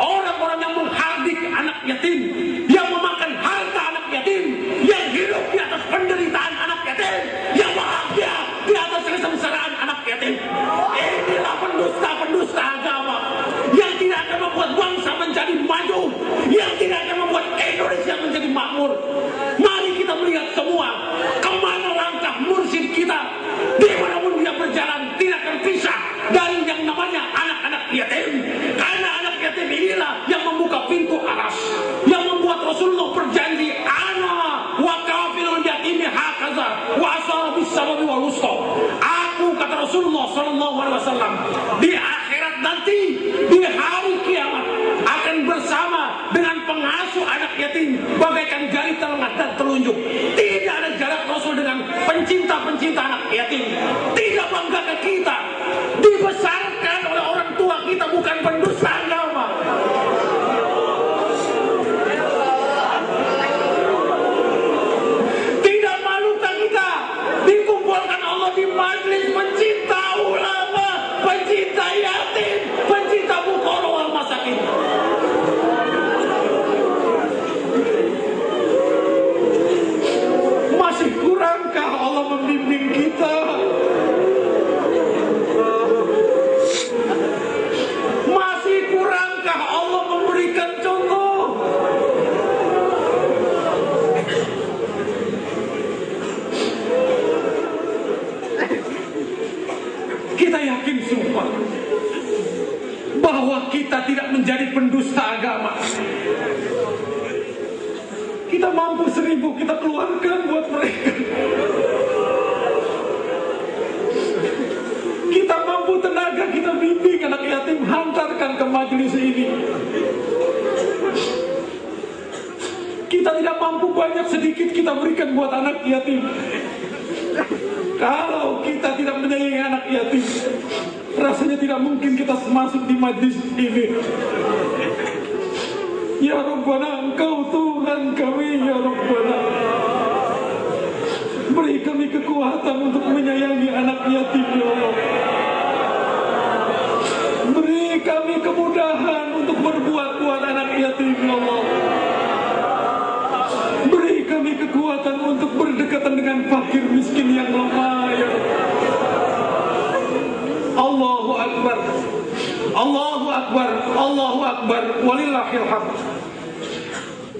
orang-orang yang menghardik anak yatim, yang memakan harta anak yatim, yang hidup di atas penderitaan anak yatim, yang bahagia di atas kesengsaraan anak yatim. Inilah pendusta-pendusta agama yang tidak akan membuat bangsa menjadi maju, yang tidak akan membuat Indonesia menjadi makmur. Mari kita melihat semua kemana langkah mursyid kita. Dimanapun dia berjalan tidak akan pisah dari yang namanya anak-anak yatim. Karena anak yatim inilah yang membuka pintu aras, yang membuat Rasulullah berjanji, "Ana wa kafilul yatimi hakaza wa asara bis sababi wal wusta." Aku, kata Rasulullah sallallahu alaihi wasallam, di akhirat nanti, di hari kiamat akan bersama dengan pengasuh anak yatim bagaikan jari telunjuk dan telunjuk. Tidak ada jarak Rasul dengan pencinta-pencinta anak yatim. Tidak bangga kita dibesarkan oleh orang tua kita bukan pendusta agama. Tidak malukah kita dikumpulkan Allah di majelis pencinta ulama, pencinta yatim, pencinta fuqara wal masakin. Masih kurangkah Allah membimbing kita? Masih kurangkah Allah memberikan contoh? Kita yakin sumpah bahwa kita tidak menjadi pendusta agama. Kita mampu 1000 kita keluarkan buat mereka. Kita mampu tenaga kita bimbing anak yatim, hantarkan ke majelis ini. Kita tidak mampu banyak, sedikit kita berikan buat anak yatim. Kalau kita tidak menyayangi anak yatim, rasanya tidak mungkin kita masuk di majelis ini. Ya Rabbana, Engkau Tuhan kami, ya Rabbana. Beri kami kekuatan untuk menyayangi anak yatim, ya Allah. Beri kami kemudahan untuk berbuat buat anak yatim, ya Allah. Beri kami kekuatan untuk berdekatan dengan fakir miskin yang lemah, ya Allah. Allahu Akbar, Allahu Akbar, Allahu Akbar, walillahil hamd.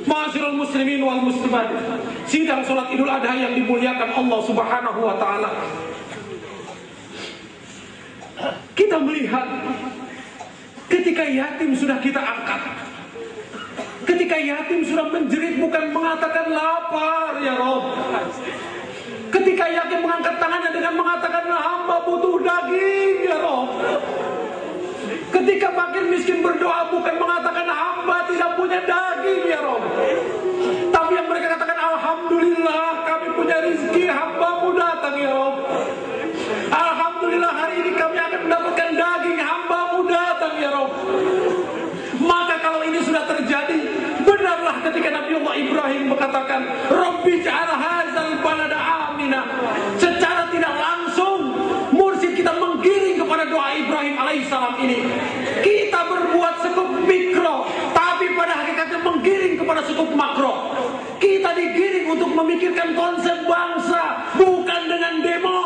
Ma'asyiral muslimin wal muslimat, sidang salat Idul Adha yang dimuliakan Allah Subhanahu wa taala. Kita melihat ketika yatim sudah kita angkat, ketika yatim sudah menjerit bukan mengatakan lapar ya Rabb, ketika yatim mengangkat tangannya dengan mengatakan hamba butuh daging ya Rabb, ketika fakir miskin berdoa bukan mengatakan hamba tidak punya daging ya Rabb, tapi yang mereka katakan alhamdulillah kami punya rezeki, hambamu datang ya Rabb. Alhamdulillah hari ini kami akan mendapatkan daging, hambamu datang ya Rabb. Maka kalau ini sudah terjadi, benarlah ketika Nabi Allah Ibrahim mengatakan Rabbi ja'al hadzal balada amina. Secara tidak langsung mursyid kita menggiring kepada doa Ibrahim alaihissalam ini. Kita berbuat sekup mikro, tapi pada hakikatnya menggiring kepada sekup makro. Kita digiring untuk memikirkan konsep bangsa, bukan dengan demo,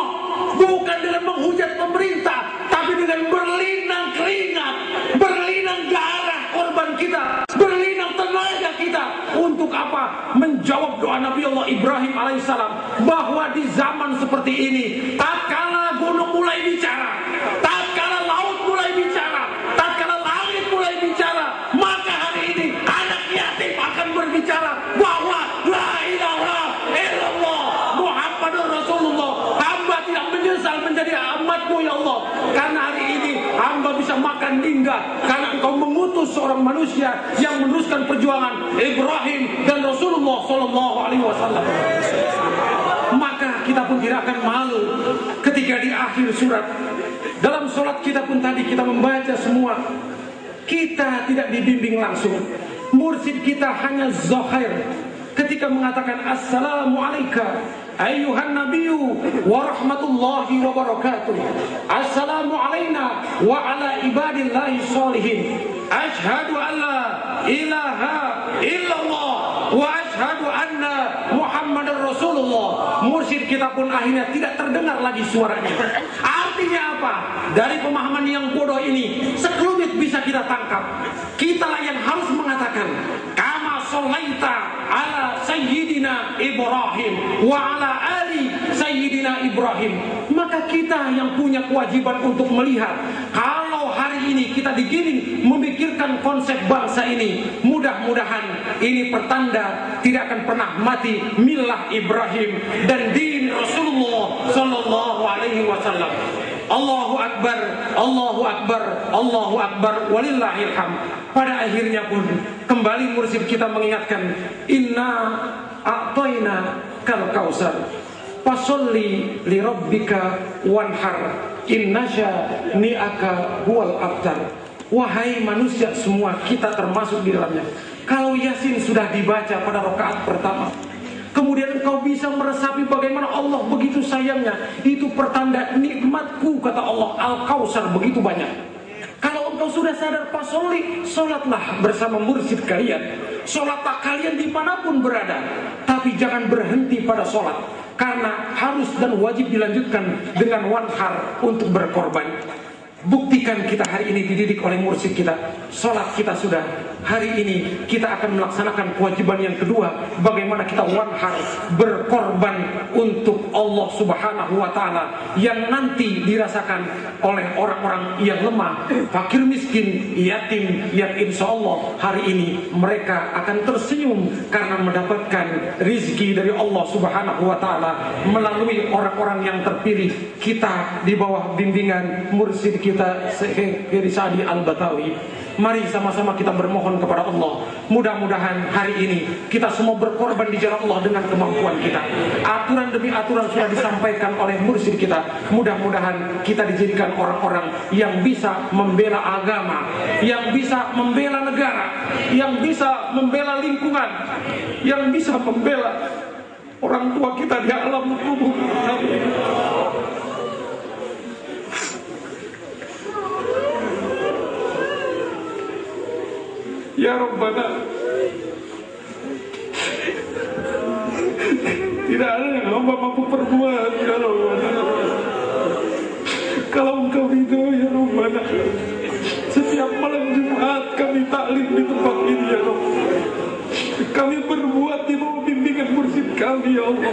bukan dengan menghujat pemerintah, tapi dengan berlinang keringat, berlinang darah korban kita, berlinang tenaga kita. Untuk apa? Menjawab doa Nabi Allah Ibrahim alaihissalam bahwa di zaman seperti ini, tatkala gunung mulai bicara, tatkala laut mulai bicara, tatkala langit mulai bicara, maka hari ini anak yatim akan berbicara bahwa la ilaha illallah Muhammadur Rasulullah. Hamba tidak menyesal menjadi umatmu ya Allah, karena hari ini hamba bisa makan hingga karena Engkau mengutus seorang manusia yang meneruskan perjuangan Ibrahim dan Rasulullah Sallallahu Alaihi Wasallam. Maka kita pun tidak akan malu ketika di akhir surat, dalam sholat kita pun tadi kita membaca semua, kita tidak dibimbing langsung. Mursyid kita hanya zahir, ketika mengatakan assalamualaikum ayyuhan nabiyyu wa rahmatullahi wa barakatuh. Assalamu alayna wa ala ibadillahi sholihin. Ashhadu an la ilaha illallah wa ashhadu anna Muhammadar Rasulullah. Mursyid kita pun akhirnya tidak terdengar lagi suaranya. Artinya apa? Dari pemahaman yang bodoh ini sekelumit bisa kita tangkap. Kitalah yang harus mengatakan kama sholaita ala sayyidina Ibrahim wa ala ali sayyidina Ibrahim. Maka kita yang punya kewajiban untuk melihat, kalau hari ini kita digiring memikirkan konsep bangsa ini, mudah-mudahan ini pertanda tidak akan pernah mati millah Ibrahim dan din Rasulullah sallallahu alaihi wasallam. Allahu Akbar, Allahu Akbar, Allahu Akbar, walillahil hamd. Pada akhirnya pun kembali mursyid kita mengingatkan, inna a'tayna kal kausar fasolli li rabbika wanhar innasya ni'aka huwal abtar. Wahai manusia semua, kita termasuk di dalamnya. Kalau Yasin sudah dibaca pada rakaat pertama, kemudian engkau bisa meresapi bagaimana Allah begitu sayangnya, itu pertanda nikmatku, kata Allah, Al-Kausar begitu banyak. Kalau engkau sudah sadar pasoli, sholatlah bersama mursyid kalian. Sholatlah kalian dimanapun berada, tapi jangan berhenti pada sholat, karena harus dan wajib dilanjutkan dengan wanhar untuk berkorban. Buktikan kita hari ini dididik oleh mursyid kita. Sholat kita sudah, hari ini kita akan melaksanakan kewajiban yang kedua, bagaimana kita wanhar, berkorban untuk Allah subhanahu wa ta'ala, yang nanti dirasakan oleh orang-orang yang lemah, fakir miskin, yatim, yang insya Allah hari ini mereka akan tersenyum karena mendapatkan rizki dari Allah subhanahu wa ta'ala melalui orang-orang yang terpilih. Kita di bawah bimbingan mursyid kita Syekh Sadi Al-Batawi. Mari sama-sama kita bermohon kepada Allah, mudah-mudahan hari ini kita semua berkorban di jalan Allah dengan kemampuan kita. Aturan demi aturan sudah disampaikan oleh mursyid kita. Mudah-mudahan kita dijadikan orang-orang yang bisa membela agama, yang bisa membela negara, yang bisa membela lingkungan, yang bisa membela orang tua kita di alam kubur. Ya Rabbana, tidak ada yang hamba mampu perbuat, ya Rabbana. Kalau engkau ridho, ya Rabbana, setiap malam Jumat kami taklim di tempat ini, ya Rabbana. Kami berbuat di bawah bimbingan mursyid kami, ya Allah.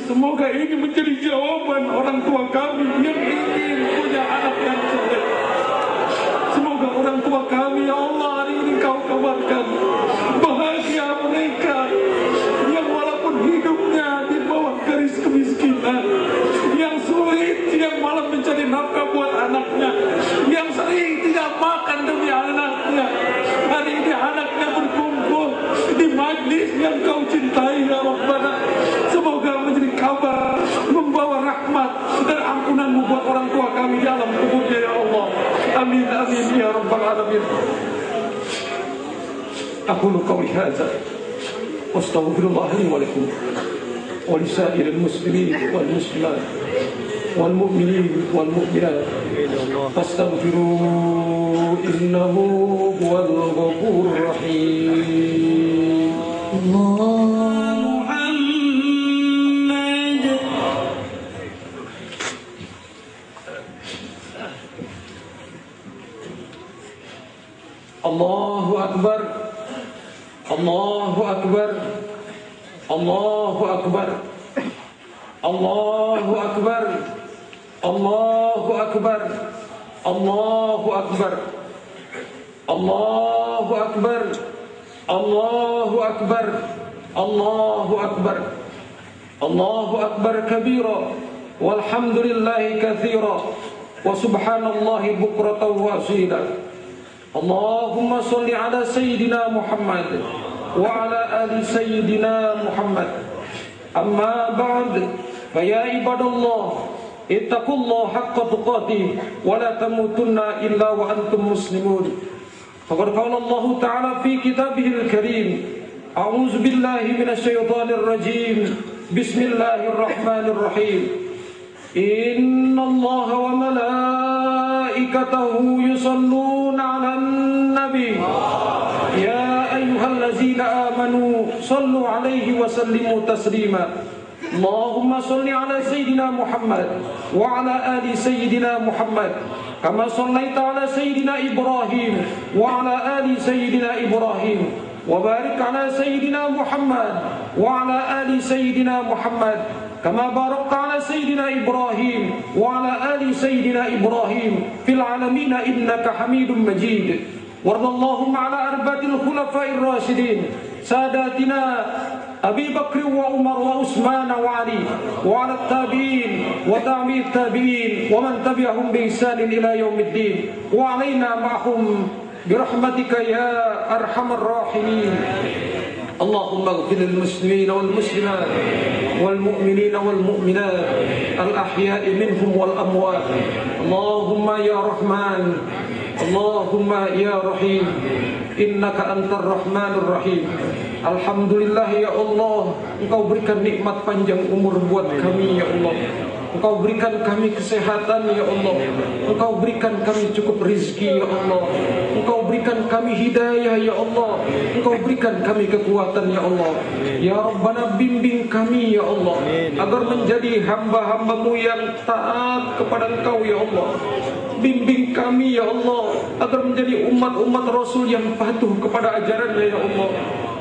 Semoga ini menjadi jawaban orang tua kami yang ingin punya anak yang soleh. Semoga orang tua kami, ya Allah, hari ini Kau kabarkan bahagia mereka yang walaupun hidupnya di bawah garis kemiskinan, yang sulit, yang malah mencari nafkah buat anaknya, yang sering tidak makan demi anaknya. Hari ini anaknya berkumpul di majlis yang Kau cintai, ya Rabbana. Semoga menjadi kabar membawa rahmat dan ampunan-Mu buat orang tua kami di alam kuburnya, ya Allah. Amin amin ya rabbal alamin. Aqulu qawli hadza wa astaghfirullah li wa lakum wa li sa'iril muslimin wal muslimat wal mu'minin wal mu'minat fastaghfiru innahu huwal ghafurur rahim. Allahu Akbar, Allahu Akbar, Allahu Akbar, Allahu Akbar, Allahu Akbar, Allahu Akbar, Allahu Akbar, Allahu Akbar, Allahu Akbar, Allahu Akbar kabira, walhamdulillahi katsira, wa subhanallahi bukratan wa asila. Allahumma salli ala Sayyidina Muhammad wa ala ali Sayyidina Muhammad. Amma ba'd, fa ya ibadallah, ittaqullaha haqqa tuqatih wa la tamutunna illa wa antum muslimun. Faqad qala Allah Ta'ala fi kitabihil karim, أعوذ بالله من الشيطان الرجيم بسم الله الرحمن الرحيم إن الله وملائكته يصلون على النبي يا أيها الذين آمنوا صلوا عليه وسلموا تسليما اللهم صل على سيدنا محمد وعلى آل سيدنا محمد كما صليت على سيدنا إبراهيم وعلى آل سيدنا إبراهيم وبارك على سيدنا محمد وعلى آل سيدنا محمد كما باركت على سيدنا إبراهيم وعلى آل سيدنا إبراهيم في العالمين إنك حميد مجيد وارض اللهم على أربعة الخلفاء الراشدين ساداتنا أبي بكر وعمر وعثمان وعلي وعلى التابعين وتابعي التابعين ومن تبعهم بإحسان إلى يوم الدين وعلينا معهم برحمتك يا أرحم الراحمين اللهم اغفر للمسلمين والمسلمات والمؤمنين والمؤمنات الأحياء منهم والأموات اللهم يا رحمن اللهم يا رحيم إنك أنت الرحمن الرحيم Alhamdulillah ya Allah, Engkau berikan nikmat panjang umur buat kami ya Allah. Engkau berikan kami kesehatan ya Allah. Engkau berikan kami cukup rezeki ya Allah. Engkau berikan kami hidayah ya Allah. Engkau berikan kami kekuatan ya Allah. Ya Rabbana, bimbing kami ya Allah, agar menjadi hamba-hambamu yang taat kepada Engkau ya Allah. Bimbing kami ya Allah, agar menjadi umat-umat Rasul yang patuh kepada ajarannya ya Allah.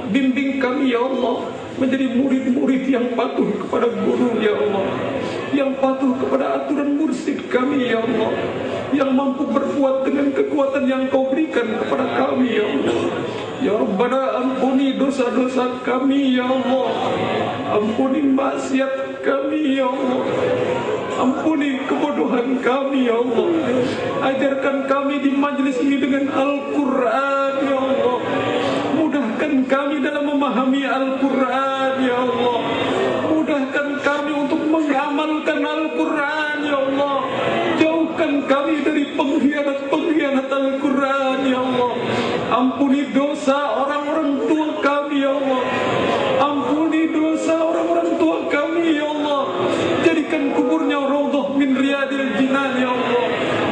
Bimbing kami ya Allah, menjadi murid-murid yang patuh kepada guru ya Allah, yang patuh kepada aturan mursyid kami ya Allah, yang mampu berbuat dengan kekuatan yang Kau berikan kepada kami ya Allah. Ya Rabbana, ampuni dosa-dosa kami ya Allah, ampuni maksiat kami ya Allah, ampuni kebodohan kami ya Allah. Ajarkan kami di majlis ini dengan Al-Quran ya Allah. Mudahkan kami dalam memahami Al-Quran ya Allah. Mudahkan kami untuk mengamalkan Al-Quran ya Allah. Jauhkan kami dari pengkhianat-pengkhianat Al-Quran ya Allah. Ampuni dosa orang-orang tua kami ya Allah. Ampuni dosa orang-orang tua kami ya Allah. Jadikan kuburnya raudhah min riyadil jinan ya Allah.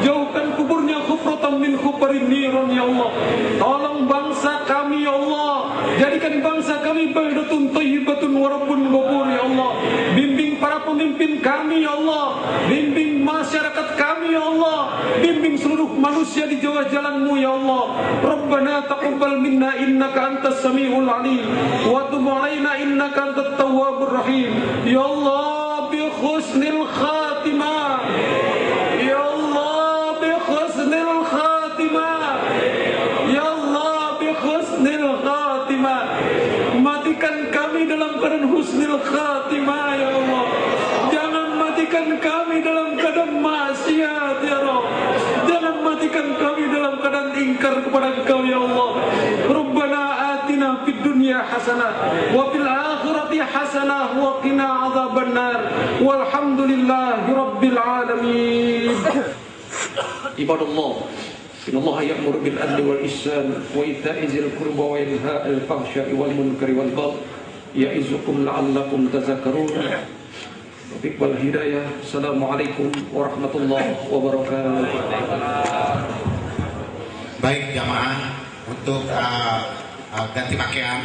Jauhkan kuburnya khufratan min khubarin niran ya Allah. Tolong bangsa kami ya Allah, jadikan bangsa kami baldatun thayyibatun wa rabbun ghafur ya Allah. Bimbing para pemimpin kami ya Allah, bimbing masyarakat kami ya Allah, bimbing seluruh manusia di jalan jalanmu ya Allah. Rabbana taqabbal minna innaka antas samiul alim wa tub alaina innaka antat tawwabur rahim. Ya Allah, bi husnil khatimah ya Allah, bi husnil khatimah ya Allah, bi husnil khatimah. Matikan kami dalam keadaan husnil khatimah ya Allah. Jangan matikan kami dalam keadaan maksiat ya Allah. Jangan matikan kami dalam keadaan ingkar kepada Engkau ya Allah. Rabbana atina fid dunya hasanah wa fil akhirati hasanah wa qina adzabannar. Walhamdulillahi rabbil alamin. Ibadallah, inna Allah ya'muru bil adli wal ihsan wa ita'i dzil qurba wa yanha 'anil fahsya'i wal munkari wal baghi ya'izukum la'allakum tadhakkarun. Taufiq wal hidayah. Assalamualaikum warahmatullahi wabarakatuh. Baik jamaah, untuk ganti pakaian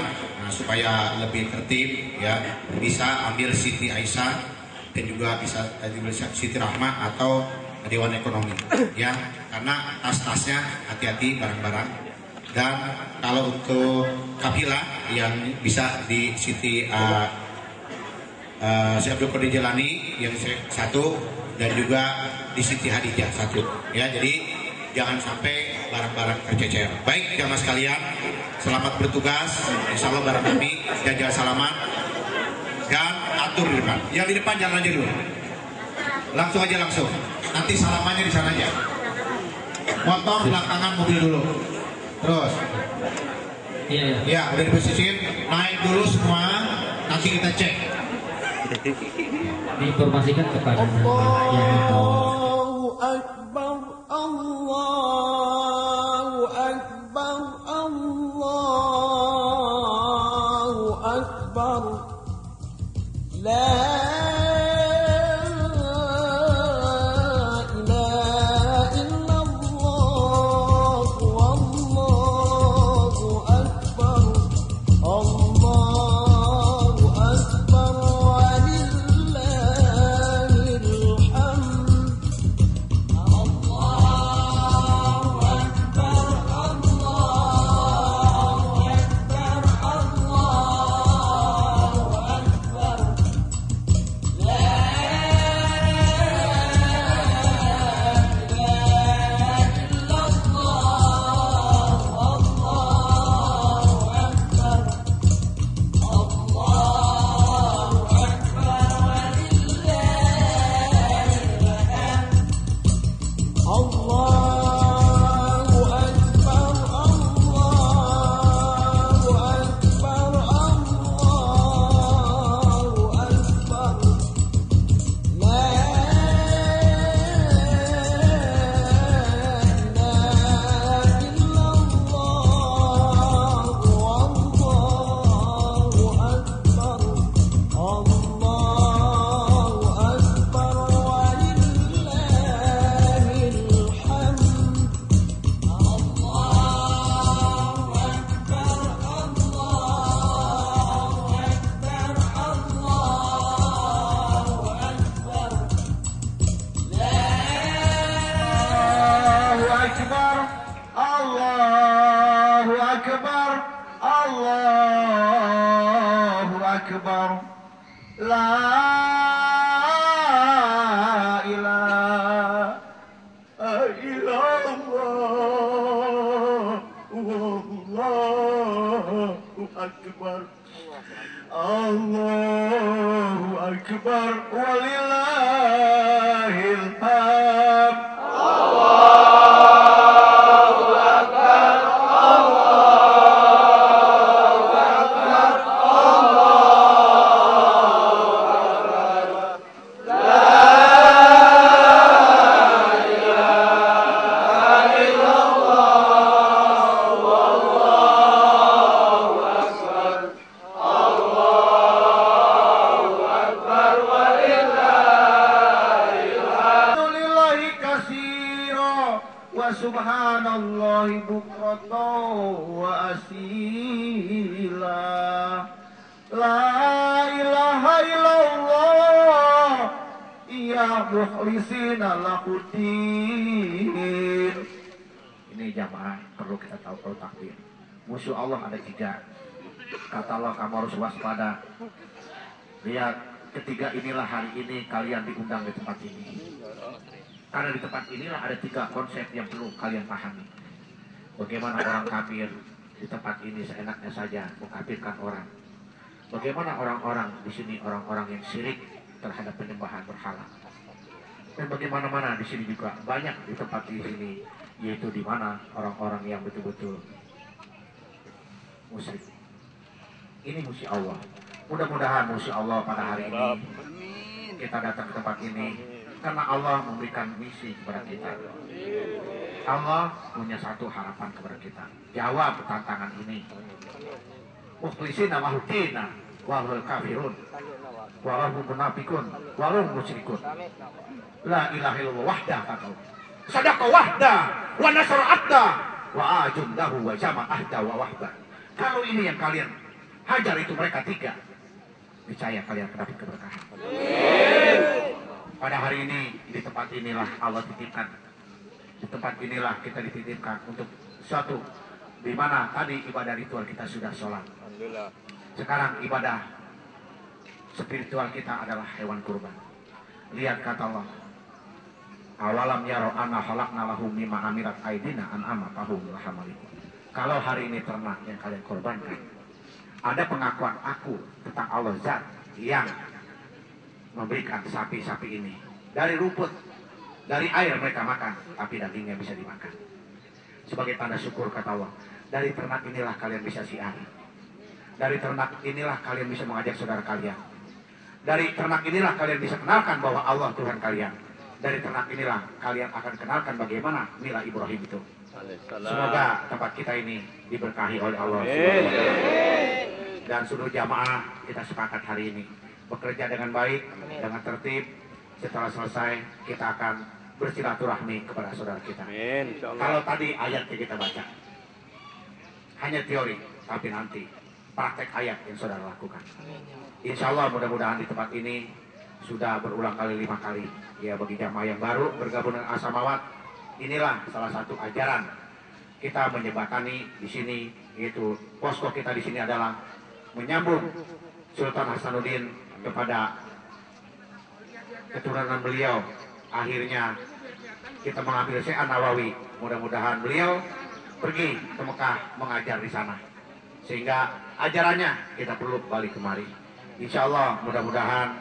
supaya lebih tertib ya, bisa ambil Siti Aisyah dan juga bisa ambil Siti Rahmah atau Dewan Ekonomi ya, karena tas-tasnya hati-hati barang-barang. Dan kalau untuk kafilah yang bisa di Siti Syekh Abdul Qadir Jilani yang satu, dan juga di Siti Hadijah satu ya. Jadi jangan sampai barang-barang tercecer. Baik jamaah sekalian, selamat bertugas. Insya Allah barang kami dan jangan salaman dan atur di depan. Yang di depan jangan aja dulu, langsung aja langsung. Nanti salamannya di sana aja. Motor belakangan, mobil dulu. Terus. Iya. Ya, udah diposisiin, naik dulu semua. Nanti kita cek. Diinformasikan kepada yang itu. Allahu Akbar, Allahu Akbar, Allahu akbar. La ilaha illallah. Allahu akbar. Allahu akbar. Walillahil hamd. Subhanallahi bukratan wa asila. La ilaha illallah. Ya mukhlisina lahuddin. Ini jamaah perlu kita tahu kalau takbir. Musuh Allah ada 3. Kata Allah, kamu harus waspada. Lihat, ketiga inilah hari ini kalian diundang di tempat ini. Karena di tempat inilah ada 3 konsep yang perlu kalian pahami. Bagaimana orang kafir di tempat ini seenaknya saja mengkafirkan orang. Bagaimana orang-orang di sini orang-orang yang syirik terhadap penyembahan berhala. Dan bagaimana-mana di sini juga banyak di tempat di sini, yaitu di mana orang-orang yang betul-betul musyrik. Ini musuh Allah. Mudah-mudahan musuh Allah pada hari ini kita datang ke tempat ini karena Allah memberikan misi kepada kita. Allah punya satu harapan kepada kita. Jawab tantangan ini. Mukhlisina lahuddina wal kafirun walahum munafiqun walahum musyrikun. La ilaha illallah wahdah kata. Sadaqa wahda wa nasara abda wa ajundahu wa jama ahda wa wahda. Kalau ini yang kalian hajar itu mereka 3. Percaya kalian dapat keberkahan. Pada hari ini, di tempat inilah Allah titipkan. Di tempat inilah kita dititipkan untuk suatu di mana tadi ibadah ritual kita sudah sholat. Sekarang ibadah spiritual kita adalah hewan kurban. Lihat kata Allah, awalam yaro anna khalaqna lahum mimma amirat aidina an'ama tahum lahamalikum. Kalau hari ini ternak yang kalian korbankan, ada pengakuan aku tentang Allah Zat yang memberikan sapi-sapi ini dari rumput, dari air mereka makan, tapi dagingnya bisa dimakan. Sebagai tanda syukur kata Allah, dari ternak inilah kalian bisa siari. Dari ternak inilah kalian bisa mengajak saudara kalian. Dari ternak inilah kalian bisa kenalkan bahwa Allah Tuhan kalian. Dari ternak inilah kalian akan kenalkan bagaimana nilai Ibrahim itu. Semoga tempat kita ini diberkahi oleh Allah. Dan seluruh jamaah kita sepakat hari ini bekerja dengan baik, dengan tertib. Setelah selesai, kita akan bersilaturahmi kepada saudara kita. Kalau tadi ayatnya kita baca, hanya teori, tapi nanti praktek ayat yang saudara lakukan. Insya Allah mudah-mudahan di tempat ini sudah berulang kali 5 kali. Ya, bagi jamaah yang baru bergabung dengan Asamawat, inilah salah satu ajaran kita menyebatani di sini, yaitu posko kita di sini adalah menyambung Sultan Hasanuddin kepada keturunan beliau. Akhirnya kita mengambil Syekh An-Nawawi. Mudah-mudahan beliau pergi ke Mekah mengajar di sana, sehingga ajarannya kita perlu balik kemari. Insya Allah mudah-mudahan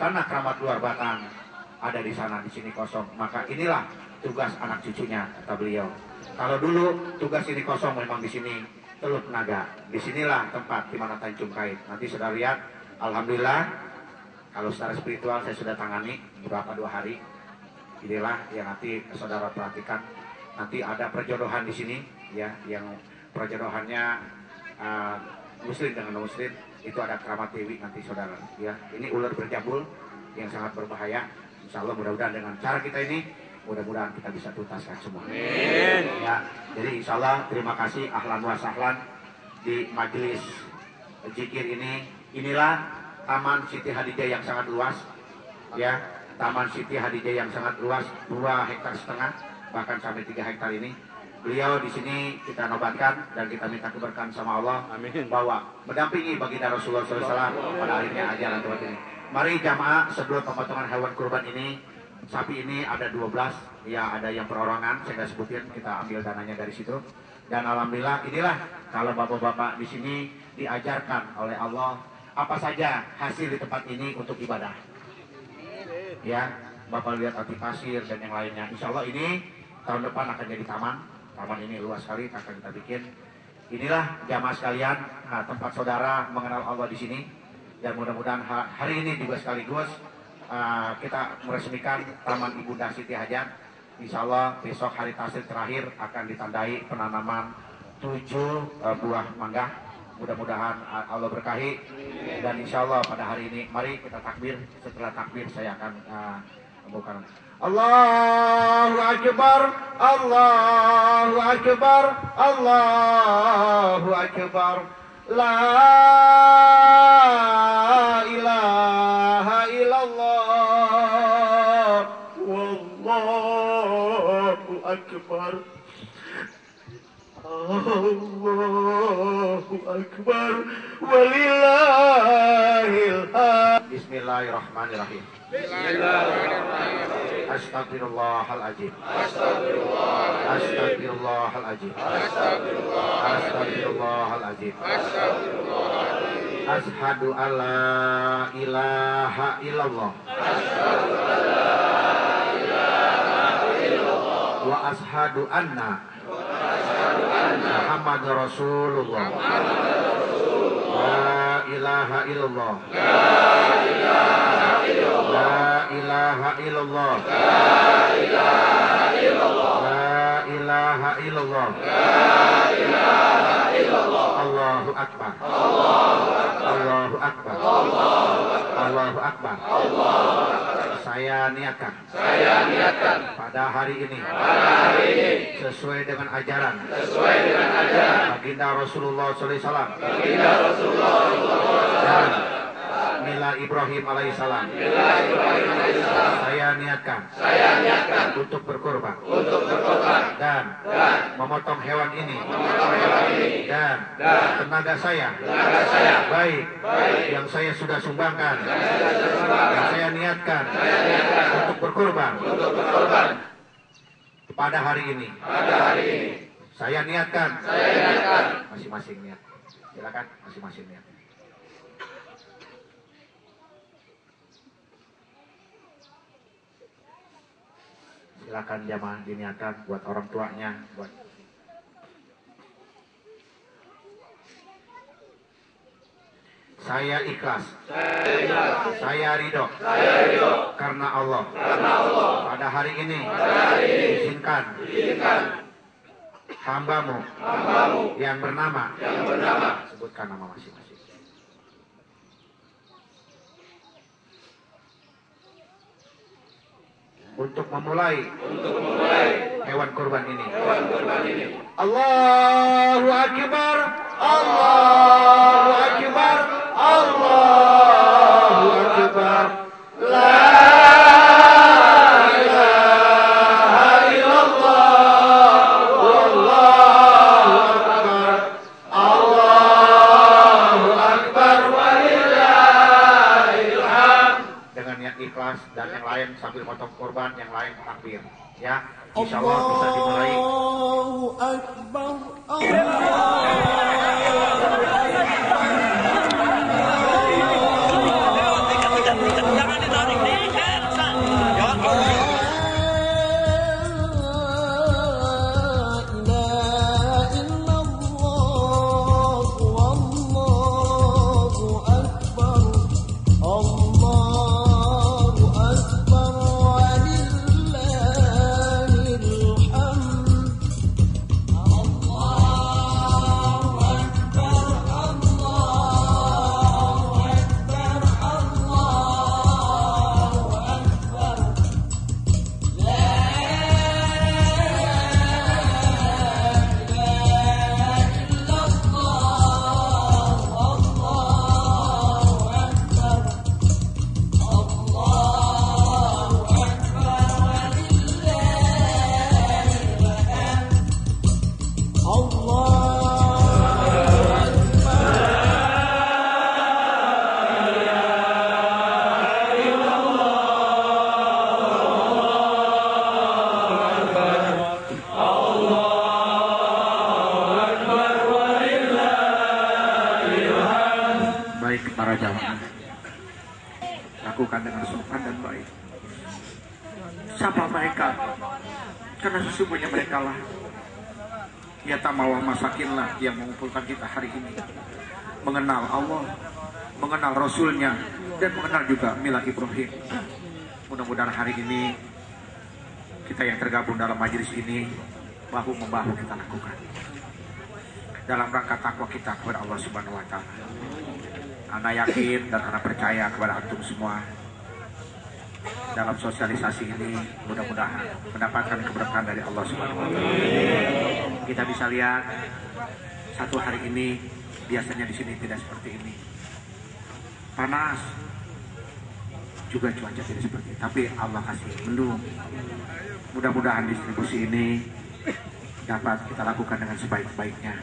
karena keramat luar batang ada di sana, di sini kosong, maka inilah tugas anak cucunya kata beliau. Kalau dulu tugas ini kosong, memang di sini Teluk Naga. Disinilah tempat di mana Tanjung Kait. Nanti sudah lihat, alhamdulillah. Kalau secara spiritual saya sudah tangani beberapa 2 hari. Inilah yang nanti saudara perhatikan. Nanti ada perjodohan di sini, ya, yang perjodohannya Muslim dengan non-Muslim. Itu ada keramat dewi nanti saudara. Ya, ini ular berjambul yang sangat berbahaya. Insya Allah mudah-mudahan dengan cara kita ini, mudah-mudahan kita bisa tuntaskan semua. Amin. Ya, jadi insya Allah terima kasih ahlan wa sahlan di majelis zikir ini. Inilah Taman Siti Hadijah yang sangat luas, ya, Taman Siti Hadijah yang sangat luas, 2,5 hektar, bahkan sampai 3 hektar ini. beliau di sini kita nobatkan dan kita minta keberkahan sama Allah bahwa mendampingi baginda Rasulullah SAW pada akhirnya ajaran tempat ini. Mari jamaah, sebelum pemotongan hewan kurban ini, sapi ini ada 12, ya ada yang perorangan, saya nggak sebutin, kita ambil dananya dari situ. Dan alhamdulillah inilah kalau bapak-bapak di sini diajarkan oleh Allah apa saja hasil di tempat ini untuk ibadah. Ya, bapak lihat anti pasir dan yang lainnya. Insya Allah ini tahun depan akan jadi taman. Taman ini luas sekali akan kita bikin. Inilah jamaah sekalian, tempat saudara mengenal Allah di sini. Dan mudah-mudahan hari ini juga sekaligus kita meresmikan Taman Ibunda Siti Hajar. Insya Allah besok hari tasir terakhir akan ditandai penanaman 7 buah mangga. Mudah-mudahan Allah berkahi. Dan insya Allah pada hari ini mari kita takbir. Setelah takbir saya akan membuka. Allahu Akbar, Allahu Akbar, Allahu Akbar. La ilaha illallah, wallahu akbar, Allahu akbar, walillahil hamd. Bismillahirrahmanirrahim. Astagfirullahaladzim. Astagfirullahaladzim. Astagfirullahaladzim. Ashhadu an la ilaha illallah. Wa ashhadu anna Muhammadar Rasulullah. La ilaha illallah. La ilaha illallah. La ilaha illallah. La ilaha illallah. La ilaha illallah. Allahu akbar. Allahu akbar. Allahu akbar. Allahu akbar. Allahu akbar. Saya niatkan pada hari ini sesuai dengan ajaran baginda Rasulullah SAW dan Mila Ibrahim alaihissalam. Saya niatkan untuk berkorban dan memotong hewan ini dan tenaga saya baik yang saya sudah sumbangkan yang saya niatkan untuk berkorban pada hari ini. Saya niatkan masing-masing niat. Silakan masing-masing niat. Silakan jamaah diniatkan buat orang tuanya, buat saya ikhlas. Saya ridho. Karena Allah. Pada hari ini izinkan hambamu yang bernama sebutkan nama masing-masing. Untuk memulai hewan kurban ini. Allahu Akbar, Allahu Akbar, Allahu Akbar. La ilaha illallah, wallahu akbar. Allahu Akbar, walillahil hamd. Dengan niat ikhlas dan yang lain sambil motong korban, yang lain takbir. Ya, insyaallah bisa dimulai. Allahu Akbar. baik para jamaah. Lakukan dengan sopan dan baik. Sapa mereka, karena sesungguhnya mereka lah yatamawah masakinlah yang mengumpulkan kita hari ini, mengenal Allah, mengenal Rasulnya, dan mengenal juga milah Ibrahim. Mudah-mudahan hari ini kita yang tergabung dalam majelis ini bahu-membahu kita lakukan dalam rangka takwa kita kepada Allah Subhanahu wa Ta'ala. Ana yakin dan ana percaya kepada antum semua dalam sosialisasi ini mudah-mudahan mendapatkan keberkahan dari Allah Subhanahu wa Ta'ala. Kita bisa lihat satu hari ini biasanya di sini tidak seperti ini. Panas, juga cuaca tidak seperti ini, tapi Allah kasih mendung. Mudah-mudahan distribusi ini dapat kita lakukan dengan sebaik-baiknya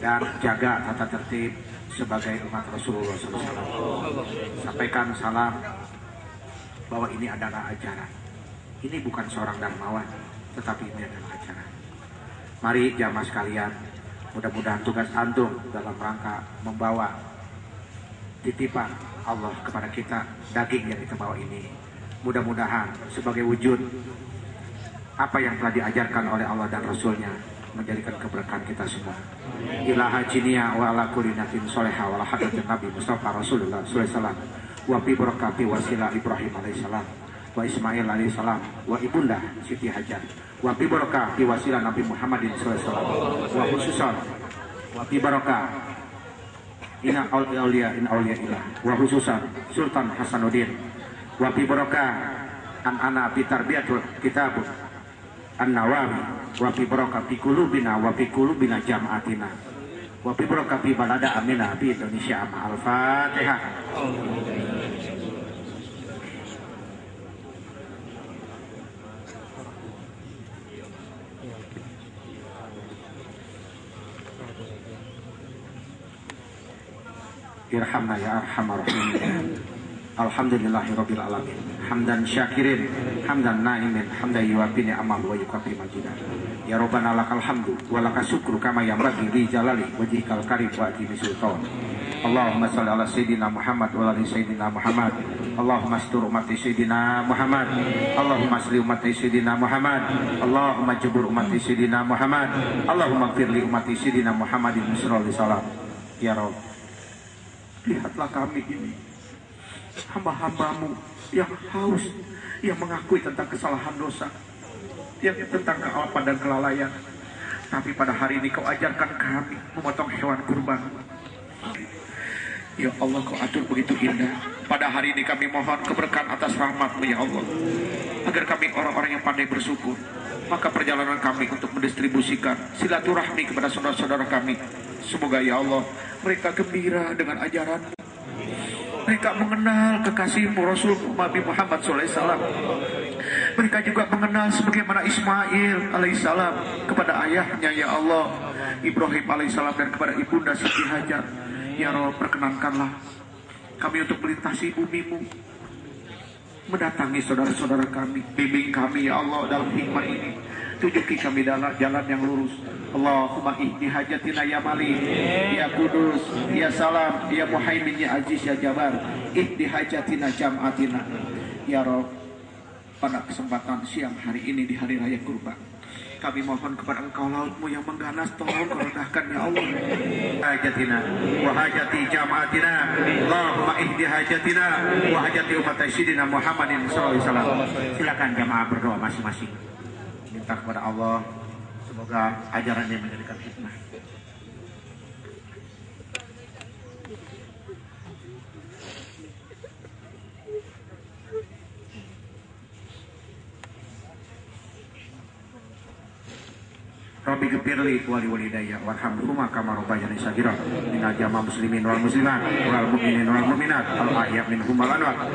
dan jaga tata tertib sebagai umat Rasulullah SAW. Sampaikan salam bahwa ini adalah ajaran. Ini bukan seorang dermawan, tetapi ini adalah ajaran. Mari jamaah sekalian, mudah-mudahan tugas antum dalam rangka membawa titipan Allah kepada kita, daging yang kita bawa ini, mudah-mudahan sebagai wujud apa yang telah diajarkan oleh Allah dan Rasulnya menjadikan keberkahan kita semua. Ilaha jinia wa ala kulli natin soleha wa ala hadratin Nabi Mustafa Rasulullah SAW wa fi barakati wasila Ibrahim alaihissalam wa Ismail alaihissalam wa ibunda Siti Hajar wa fi barakati wasila Nabi Muhammadin SAW wa khususan wa fi barakati ina aulia ilah wa khususan Sultan Hasanuddin wa fi barakati an-ana fi tarbiyatul kitab An-Nawawi wa fi barakati qulubina wa fi qulubina jam'atina wa fi barakati balada amina fi Indonesia. Al-Fatihah. Irhamna ya arhamar rahimin. Alhamdulillahirabbil alamin. Hamdan syakirin, hamdan naimin, hamdan yuwafi ni'amal wa yukafi majidah. Ya Rabbana lakal hamdu wa lakas syukru kama yanbaghi li jalali wajhikal karim wa azimi sultan. Allahumma shalli ala sayyidina Muhammad wa ala sayyidina Muhammad. Allahumma astur ummati sayyidina Muhammad. Allahumma asli ummati sayyidina Muhammad. Allahumma jabur ummati sayyidina Muhammad. Allahumma ighfir li ummati sayyidina Muhammadin sallallahu alaihi wasallam. Ya Rabb, lihatlah kami ini, hamba-hambamu yang haus, yang mengakui tentang kesalahan dosa, yang tentang kealapan dan kelalaian. Tapi pada hari ini kau ajarkan kami memotong hewan kurban. Ya Allah, kau atur begitu indah. Pada hari ini kami mohon keberkahan atas rahmat-Mu ya Allah, agar kami orang-orang yang pandai bersyukur. Maka perjalanan kami untuk mendistribusikan silaturahmi kepada saudara-saudara kami, semoga ya Allah mereka gembira dengan ajaran. Mereka mengenal kekasih-Mu Rasul Nabi Muhammad SAW. Mereka juga mengenal sebagaimana Ismail alaihissalam kepada ayahnya ya Allah Ibrahim alaihissalam, dan kepada ibunda Siti Hajar. Ya Rabb, perkenankanlah kami untuk melintasi bumi-Mu, mendatangi saudara-saudara kami. Bimbing kami ya Allah dalam hikmah ini, tunjuki kami dalam jalan yang lurus. Allahumma ihdi hajatina ya Malik, ya Kudus, ya Salam, ya Muhaimin, ya Aziz, ya Jabar. Ihdi hajatina jam'atina. Ya Rabb, pada kesempatan siang hari ini di hari raya kurban, kami mohon kepada Engkau laut-Mu yang mengganas, tolong kau redahkan ya Allah hajatina wa hajati jam'atina. Allahumma ihdi hajatina wa hajati umat sayyidina Muhammadin sallallahu alaihi wasallam. Silakan jamaah berdoa masing-masing, minta kepada Allah semoga ajarannya menjadikan hikmah. Rabbi ghfirli wa li walidayya warhamhuma kama rabbayani shaghira. Minal jamaah muslimin wal muslimat wal mu'minin wal mu'minat al ahya minhum wal amwat.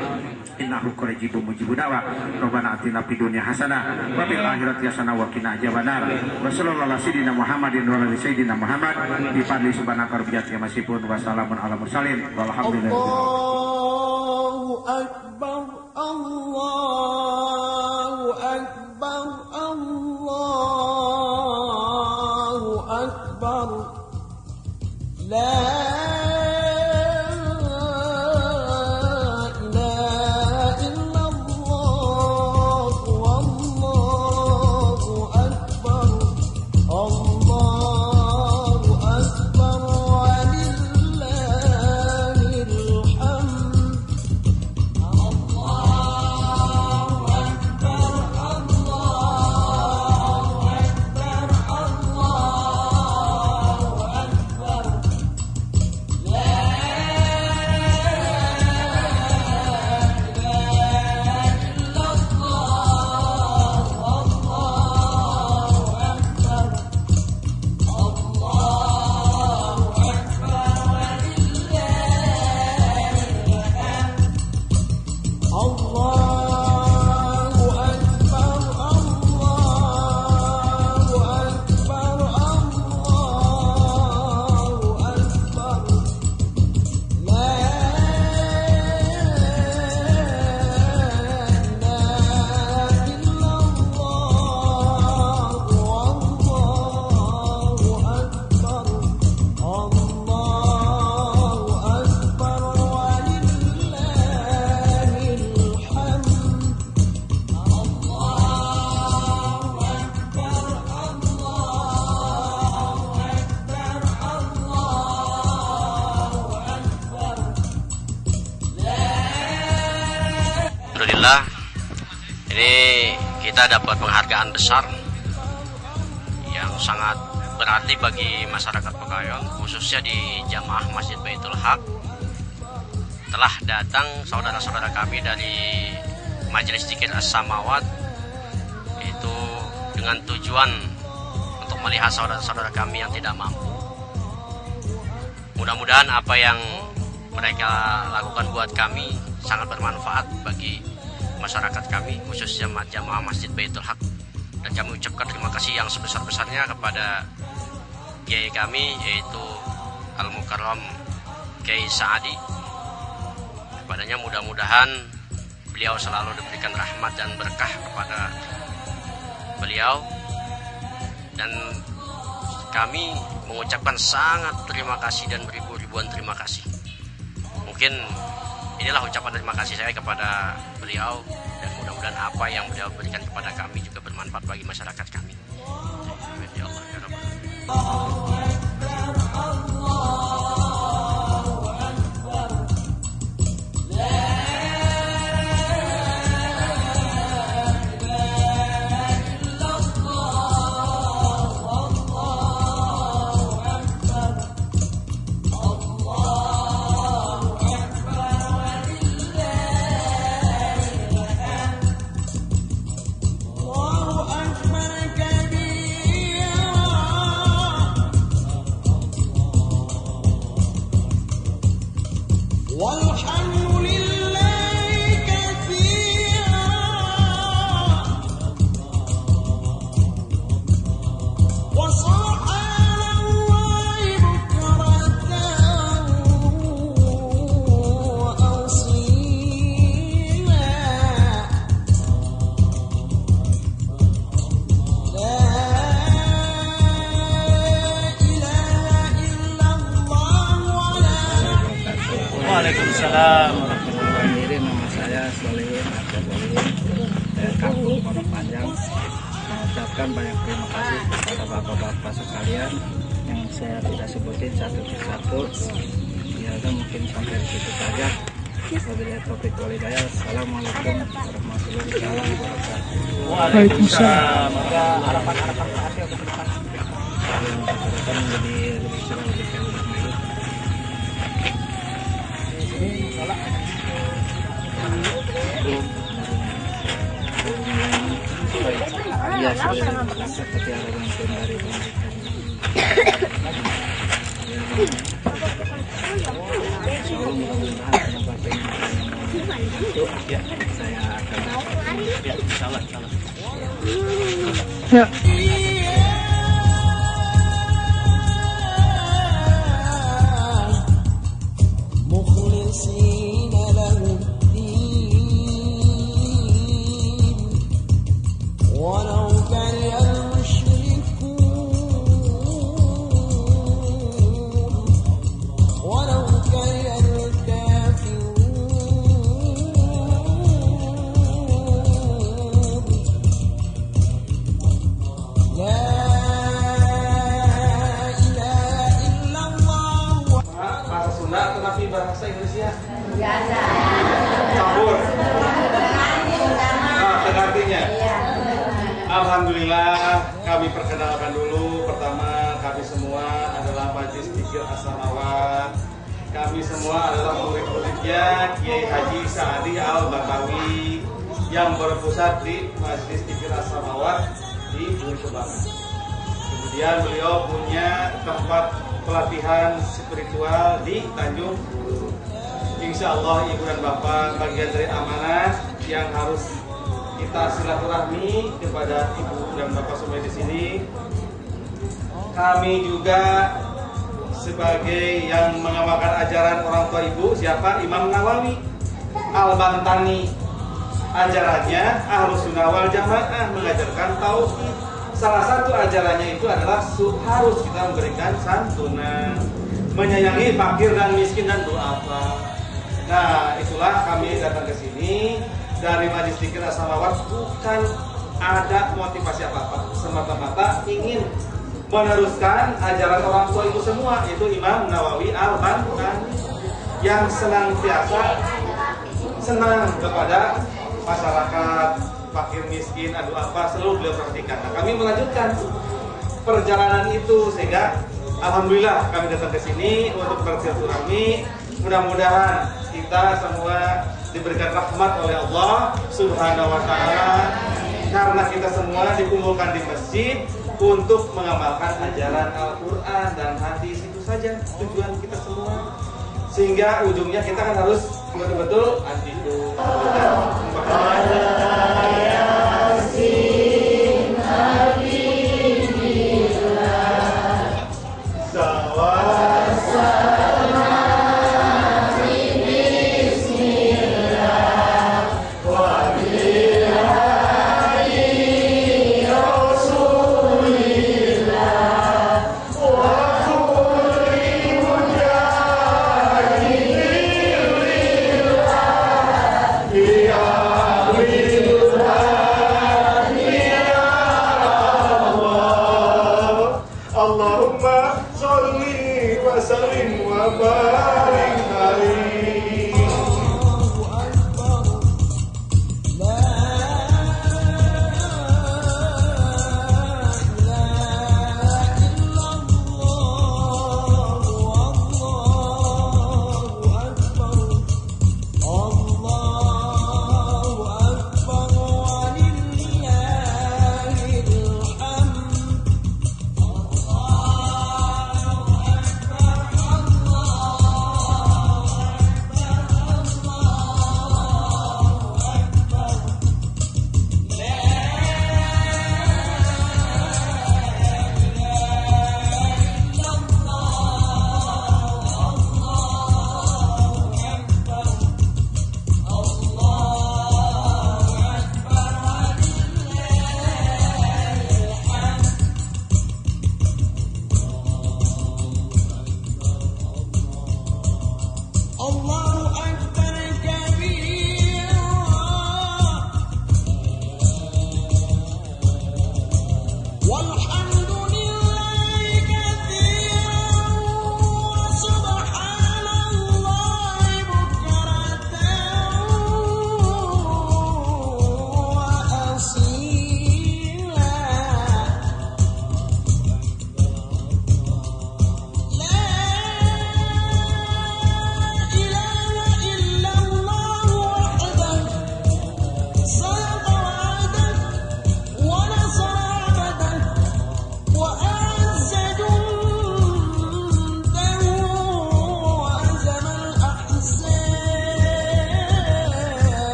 Innahu qaribun mujibud da'wah. Rabbana atina fid dunya hasanah wa fil akhirati hasanah wa qina adzabannar. Wa sallallahu ala sayyidina Muhammadin wa ala sayyidina Muhammad bi fadli subhanaka rabbiyat ya masifun wa salamun ala mursalin walhamdulillah. Allahu akbar, Allahu akbar, Allahu akbar. La Alhamdulillah, ini kita dapat penghargaan besar yang sangat berarti bagi masyarakat Pegayon, khususnya di jamaah Masjid Baitul Haq. Telah datang saudara-saudara kami dari Majelis Zikir As-Samawat, itu dengan tujuan untuk melihat saudara-saudara kami yang tidak mampu. Mudah-mudahan apa yang mereka lakukan buat kami sangat bermanfaat bagi masyarakat kami, khususnya jamaah Masjid Baitul Haq. Dan kami ucapkan terima kasih yang sebesar-besarnya kepada kiai kami, yaitu Al-Mukarram Kiai Sa'adi. Kepadanya mudah-mudahan beliau selalu diberikan rahmat dan berkah kepada beliau. Dan kami mengucapkan sangat terima kasih dan beribu-ribuan terima kasih. Mungkin inilah ucapan terima kasih saya kepada beliau, dan mudah-mudahan apa yang beliau berikan kepada kami juga bermanfaat bagi masyarakat kami. Amin ya Allah ya Rabbal alamin. Waalaikumsalam warahmatullahi wabarakatuh. Nama saya Solihin Abdul dari Kampung Pondok Panjang. Mengucapkan banyak terima kasih kepada bapak-bapak sekalian yang saya tidak sebutin satu persatu. Ya, mungkin sampai di situ saja. Wabillahi taufiq wal hidayah. Assalamualaikum warahmatullahi wabarakatuh. Waalaikumsalam. Semoga harapan-harapan terakhir untuk depan yang menjadi lebih cerah, lebih kaya, lebih maju. Ya, sudah seperti ada yang dari ya, saya akan ya, insyaallah. Ya. Bahasa Indonesia campur. Artinya alhamdulillah, kami perkenalkan dulu. Pertama, kami semua adalah Majelis Zikir As-Samawat. Kami semua adalah murid-muridnya Kiai Haji Sa'adi Al-Batawi yang berpusat di Majelis Zikir As-Samawat di Bumi Kembangan. Kemudian beliau punya tempat pelatihan spiritual di Tanjung. Insya Allah ibu dan bapak bagian dari amanah yang harus kita silaturahmi kepada ibu dan bapak semua di sini. Kami juga sebagai yang mengamalkan ajaran orang tua ibu, siapa? Imam Nawawi Al-Bantani. Ajarannya Ahlus Sunnah wal Jamaah, mengajarkan tauhid. Salah satu ajarannya itu adalah harus kita memberikan santunan, menyayangi fakir dan miskin dan du'afa. Nah, itulah kami datang ke sini dari Majelis Zikir As-Samawat bukan ada motivasi apa-apa, semata-mata ingin meneruskan ajaran orang tua itu semua, yaitu Imam Nawawi Al-Bantani yang senang kepada masyarakat fakir miskin, aduh apa, selalu beliau perhatikan. Nah, kami melanjutkan perjalanan itu sehingga alhamdulillah kami datang ke sini untuk bersilaturahmi. Mudah-mudahan kita semua diberikan rahmat oleh Allah Subhanahu wa taala karena kita semua dikumpulkan di masjid untuk mengamalkan ajaran Al-Qur'an dan hadis. Itu saja tujuan kita semua. Sehingga ujungnya kita kan harus betul-betul antiku. Allahumma sholli wa sallim wa barik